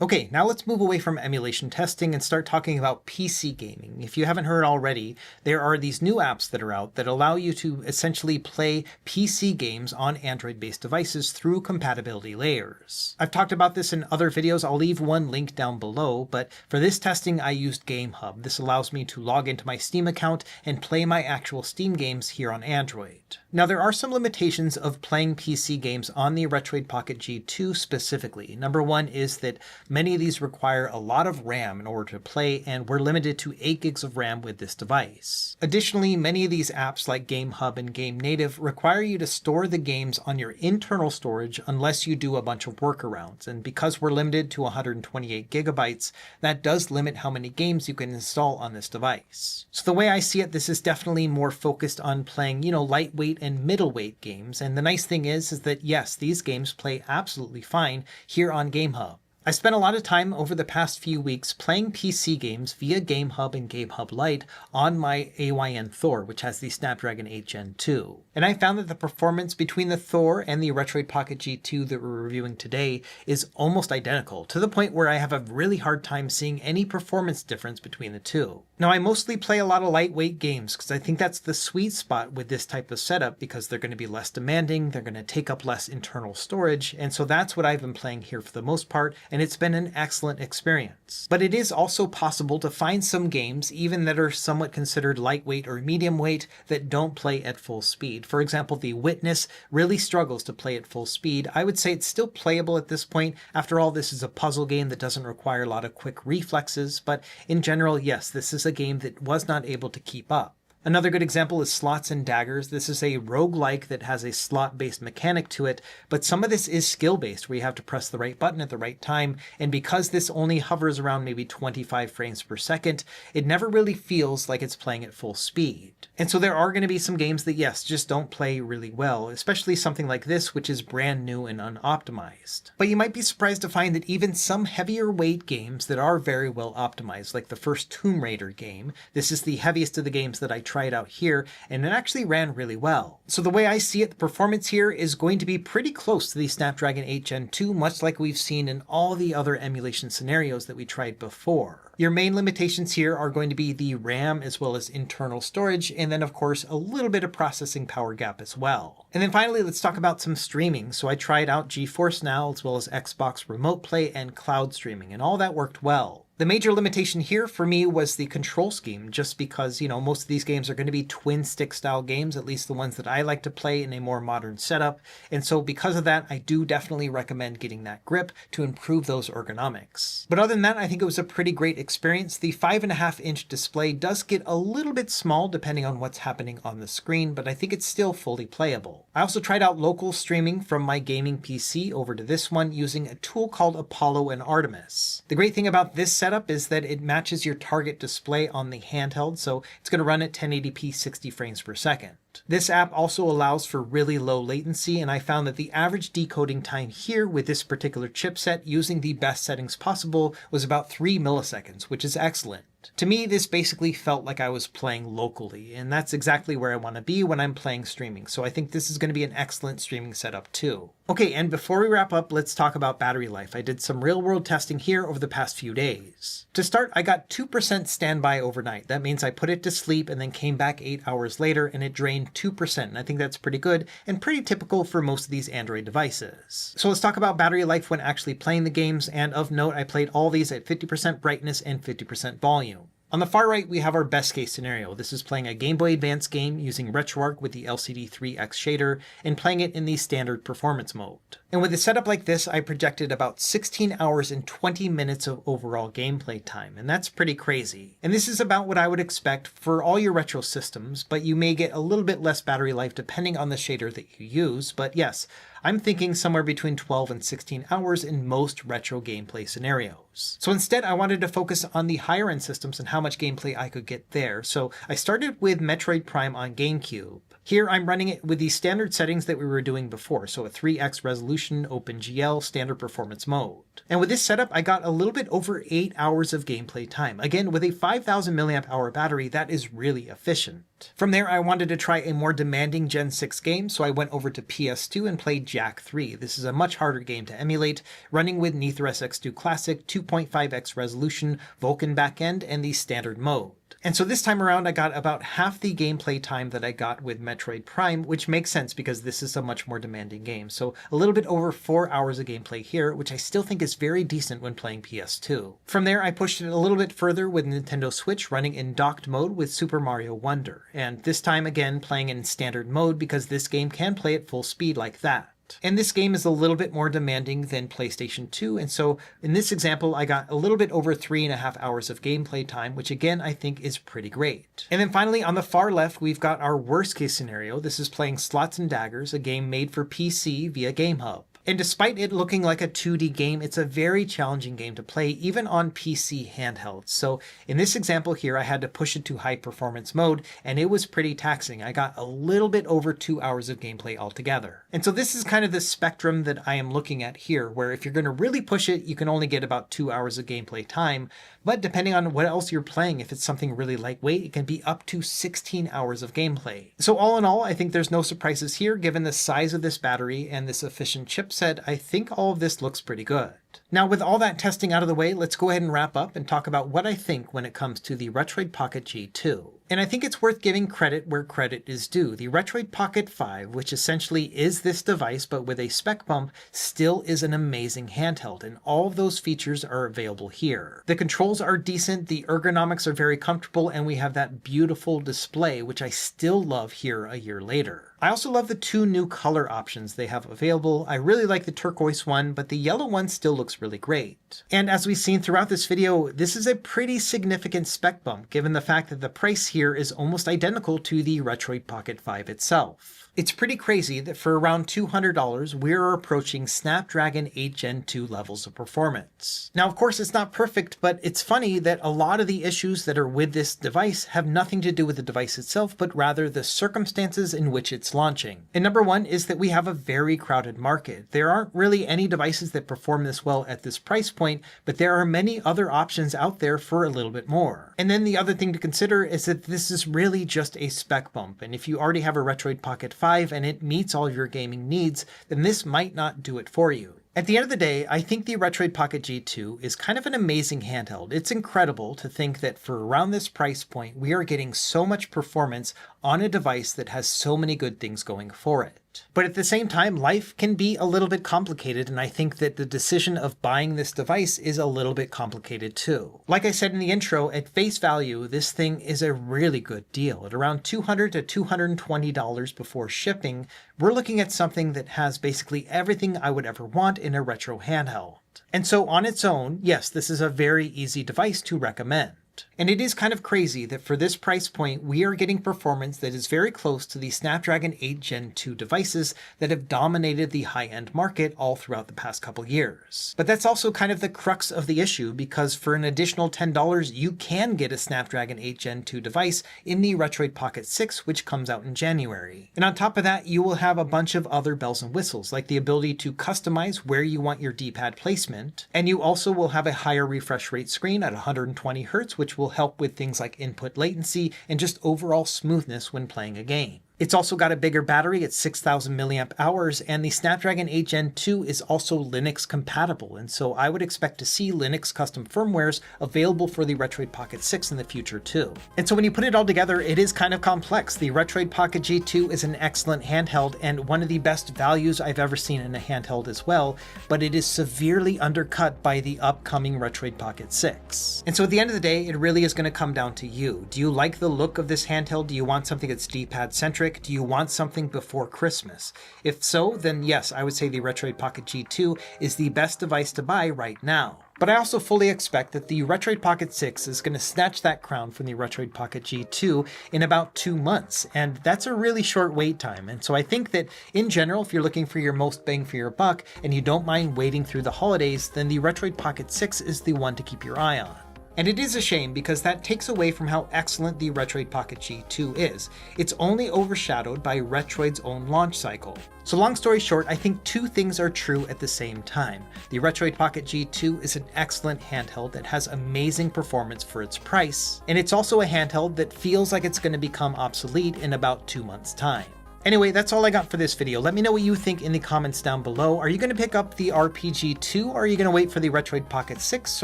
Okay, now let's move away from emulation testing and start talking about PC gaming. If you haven't heard already, there are these new apps that are out that allow you to essentially play PC games on Android-based devices through compatibility layers. I've talked about this in other videos. I'll leave one link down below, but for this testing, I used GameHub. This allows me to log into my Steam account and play my actual Steam games here on Android. Now, there are some limitations of playing PC games on the Retroid Pocket G2 specifically. Number one is that many of these require a lot of RAM in order to play, and we're limited to 8 gigs of RAM with this device. Additionally, many of these apps like GameHub and Game Native require you to store the games on your internal storage unless you do a bunch of workarounds. And because we're limited to 128 gigabytes, that does limit how many games you can install on this device. So the way I see it, this is definitely more focused on playing, lightweight and middleweight games. And the nice thing is that yes, these games play absolutely fine here on GameHub. I spent a lot of time over the past few weeks playing PC games via GameHub and GameHub Lite on my AYN Thor, which has the Snapdragon 8 Gen 2. And I found that the performance between the Thor and the Retroid Pocket G2 that we're reviewing today is almost identical, to the point where I have a really hard time seeing any performance difference between the two. Now, I mostly play a lot of lightweight games because I think that's the sweet spot with this type of setup, because they're going to be less demanding, they're going to take up less internal storage, and so that's what I've been playing here for the most part, and it's been an excellent experience. But it is also possible to find some games, even that are somewhat considered lightweight or medium weight, that don't play at full speed. For example, The Witness really struggles to play at full speed. I would say it's still playable at this point. After all, this is a puzzle game that doesn't require a lot of quick reflexes, but in general, yes, this is a game that was not able to keep up. Another good example is Slots and Daggers. This is a roguelike that has a slot-based mechanic to it, but some of this is skill-based, where you have to press the right button at the right time, and because this only hovers around maybe 25 frames per second, it never really feels like it's playing at full speed. And so there are going to be some games that, yes, just don't play really well, especially something like this, which is brand new and unoptimized. But you might be surprised to find that even some heavier weight games that are very well optimized, like the first Tomb Raider game, this is the heaviest of the games that I tried out here, and it actually ran really well. So the way I see it, the performance here is going to be pretty close to the Snapdragon 8 Gen 2, much like we've seen in all the other emulation scenarios that we tried before. Your main limitations here are going to be the RAM as well as internal storage, and then of course a little bit of processing power gap as well. And then finally, let's talk about some streaming. So I tried out GeForce Now as well as Xbox Remote Play and cloud streaming, and all that worked well. The major limitation here for me was the control scheme, just because, most of these games are going to be twin stick style games, at least the ones that I like to play in a more modern setup. And so because of that, I do definitely recommend getting that grip to improve those ergonomics. But other than that, I think it was a pretty great experience. The 5.5-inch display does get a little bit small depending on what's happening on the screen, but I think it's still fully playable. I also tried out local streaming from my gaming PC over to this one using a tool called Apollo and Artemis. The great thing about this setup is that it matches your target display on the handheld, so it's going to run at 1080p 60 frames per second. This app also allows for really low latency, and I found that the average decoding time here with this particular chipset using the best settings possible was about 3 milliseconds, which is excellent. To me, this basically felt like I was playing locally, and that's exactly where I want to be when I'm playing streaming, so I think this is going to be an excellent streaming setup too. Okay, and before we wrap up, let's talk about battery life. I did some real-world testing here over the past few days. To start, I got 2% standby overnight. That means I put it to sleep and then came back 8 hours later and it drained 2%, and I think that's pretty good and pretty typical for most of these Android devices. So let's talk about battery life when actually playing the games, and of note, I played all these at 50% brightness and 50% volume. On the far right, we have our best case scenario. This is playing a Game Boy Advance game using RetroArch with the LCD3X shader and playing it in the standard performance mode. And with a setup like this, I projected about 16 hours and 20 minutes of overall gameplay time, and that's pretty crazy. And this is about what I would expect for all your retro systems, but you may get a little bit less battery life depending on the shader that you use, but yes, I'm thinking somewhere between 12 and 16 hours in most retro gameplay scenarios. So instead, I wanted to focus on the higher end systems and how much gameplay I could get there. So I started with Metroid Prime on GameCube. Here I'm running it with the standard settings that we were doing before, so a 3x resolution, OpenGL, standard performance mode. And with this setup, I got a little bit over 8 hours of gameplay time. Again, with a 5000 mAh battery, that is really efficient. From there, I wanted to try a more demanding Gen 6 game, so I went over to PS2 and played Jak 3. This is a much harder game to emulate, running with NeitherSX2 Classic, 2.5x resolution, Vulkan backend, and the standard mode. And so this time around, I got about half the gameplay time that I got with Metroid Prime, which makes sense because this is a much more demanding game. So a little bit over 4 hours of gameplay here, which I still think is very decent when playing PS2. From there, I pushed it a little bit further with Nintendo Switch running in docked mode with Super Mario Wonder. And this time again, playing in standard mode because this game can play at full speed like that. And this game is a little bit more demanding than PlayStation 2, and so in this example, I got a little bit over 3.5 hours of gameplay time, which again, I think is pretty great. And then finally, on the far left, we've got our worst case scenario. This is playing Slots and Daggers, a game made for PC via GameHub. And despite it looking like a 2D game, it's a very challenging game to play, even on PC handhelds. So in this example here, I had to push it to high performance mode, and it was pretty taxing. I got a little bit over 2 hours of gameplay altogether. And so this is kind of the spectrum that I am looking at here, where if you're going to really push it, you can only get about 2 hours of gameplay time. But depending on what else you're playing, if it's something really lightweight, it can be up to 16 hours of gameplay. So all in all, I think there's no surprises here, given the size of this battery and this efficient chipset. I think all of this looks pretty good. Now, with all that testing out of the way, let's go ahead and wrap up and talk about what I think when it comes to the Retroid Pocket G2. And I think it's worth giving credit where credit is due. The Retroid Pocket 5, which essentially is this device but with a spec bump, still is an amazing handheld, and all of those features are available here. The controls are decent, the ergonomics are very comfortable, and we have that beautiful display, which I still love here a year later. I also love the 2 new color options they have available. I really like the turquoise one, but the yellow one still looks really great. And as we've seen throughout this video, this is a pretty significant spec bump, given the fact that the price here is almost identical to the Retroid Pocket 5 itself. It's pretty crazy that for around $200, we're approaching Snapdragon 8 Gen 2 levels of performance. Now, of course, it's not perfect, but it's funny that a lot of the issues that are with this device have nothing to do with the device itself, but rather the circumstances in which it's launching. And number one is that we have a very crowded market. There aren't really any devices that perform this well at this price point, but there are many other options out there for a little bit more. And then the other thing to consider is that this is really just a spec bump, and if you already have a Retroid Pocket 5 and it meets all of your gaming needs, then this might not do it for you. At the end of the day, I think the Retroid Pocket G2 is kind of an amazing handheld. It's incredible to think that for around this price point, we are getting so much performance on a device that has so many good things going for it. But at the same time, life can be a little bit complicated, and I think that the decision of buying this device is a little bit complicated too. Like I said in the intro, at face value, this thing is a really good deal. At around $200 to $220 before shipping, we're looking at something that has basically everything I would ever want in a retro handheld. And so on its own, yes, this is a very easy device to recommend. And it is kind of crazy that for this price point, we are getting performance that is very close to the Snapdragon 8 Gen 2 devices that have dominated the high-end market all throughout the past couple years. But that's also kind of the crux of the issue, because for an additional $10, you can get a Snapdragon 8 Gen 2 device in the Retroid Pocket 6, which comes out in January. And on top of that, you will have a bunch of other bells and whistles, like the ability to customize where you want your D-pad placement, and you also will have a higher refresh rate screen at 120 Hz, which which will help with things like input latency and just overall smoothness when playing a game. It's also got a bigger battery at 6,000 milliamp hours, and the Snapdragon 8 Gen 2 is also Linux compatible, and so I would expect to see Linux custom firmwares available for the Retroid Pocket 6 in the future too. And so when you put it all together, it is kind of complex. The Retroid Pocket G2 is an excellent handheld and one of the best values I've ever seen in a handheld as well, but it is severely undercut by the upcoming Retroid Pocket 6. And so at the end of the day, it really is going to come down to you. Do you like the look of this handheld? Do you want something that's D-pad centric? Do you want something before Christmas? If so, then yes, I would say the Retroid Pocket G2 is the best device to buy right now. But I also fully expect that the Retroid Pocket 6 is going to snatch that crown from the Retroid Pocket G2 in about 2 months, and that's a really short wait time. And so I think that in general, if you're looking for your most bang for your buck and you don't mind waiting through the holidays, then the Retroid Pocket 6 is the one to keep your eye on. And it is a shame because that takes away from how excellent the Retroid Pocket G2 is. It's only overshadowed by Retroid's own launch cycle. So long story short, I think two things are true at the same time. The Retroid Pocket G2 is an excellent handheld that has amazing performance for its price, and it's also a handheld that feels like it's going to become obsolete in about 2 months' time. Anyway, that's all I got for this video. Let me know what you think in the comments down below. Are you going to pick up the RPG2, or are you going to wait for the Retroid Pocket 6,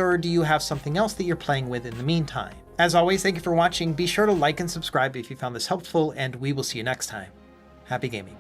or do you have something else that you're playing with in the meantime? As always, thank you for watching. Be sure to like and subscribe if you found this helpful, and we will see you next time. Happy gaming.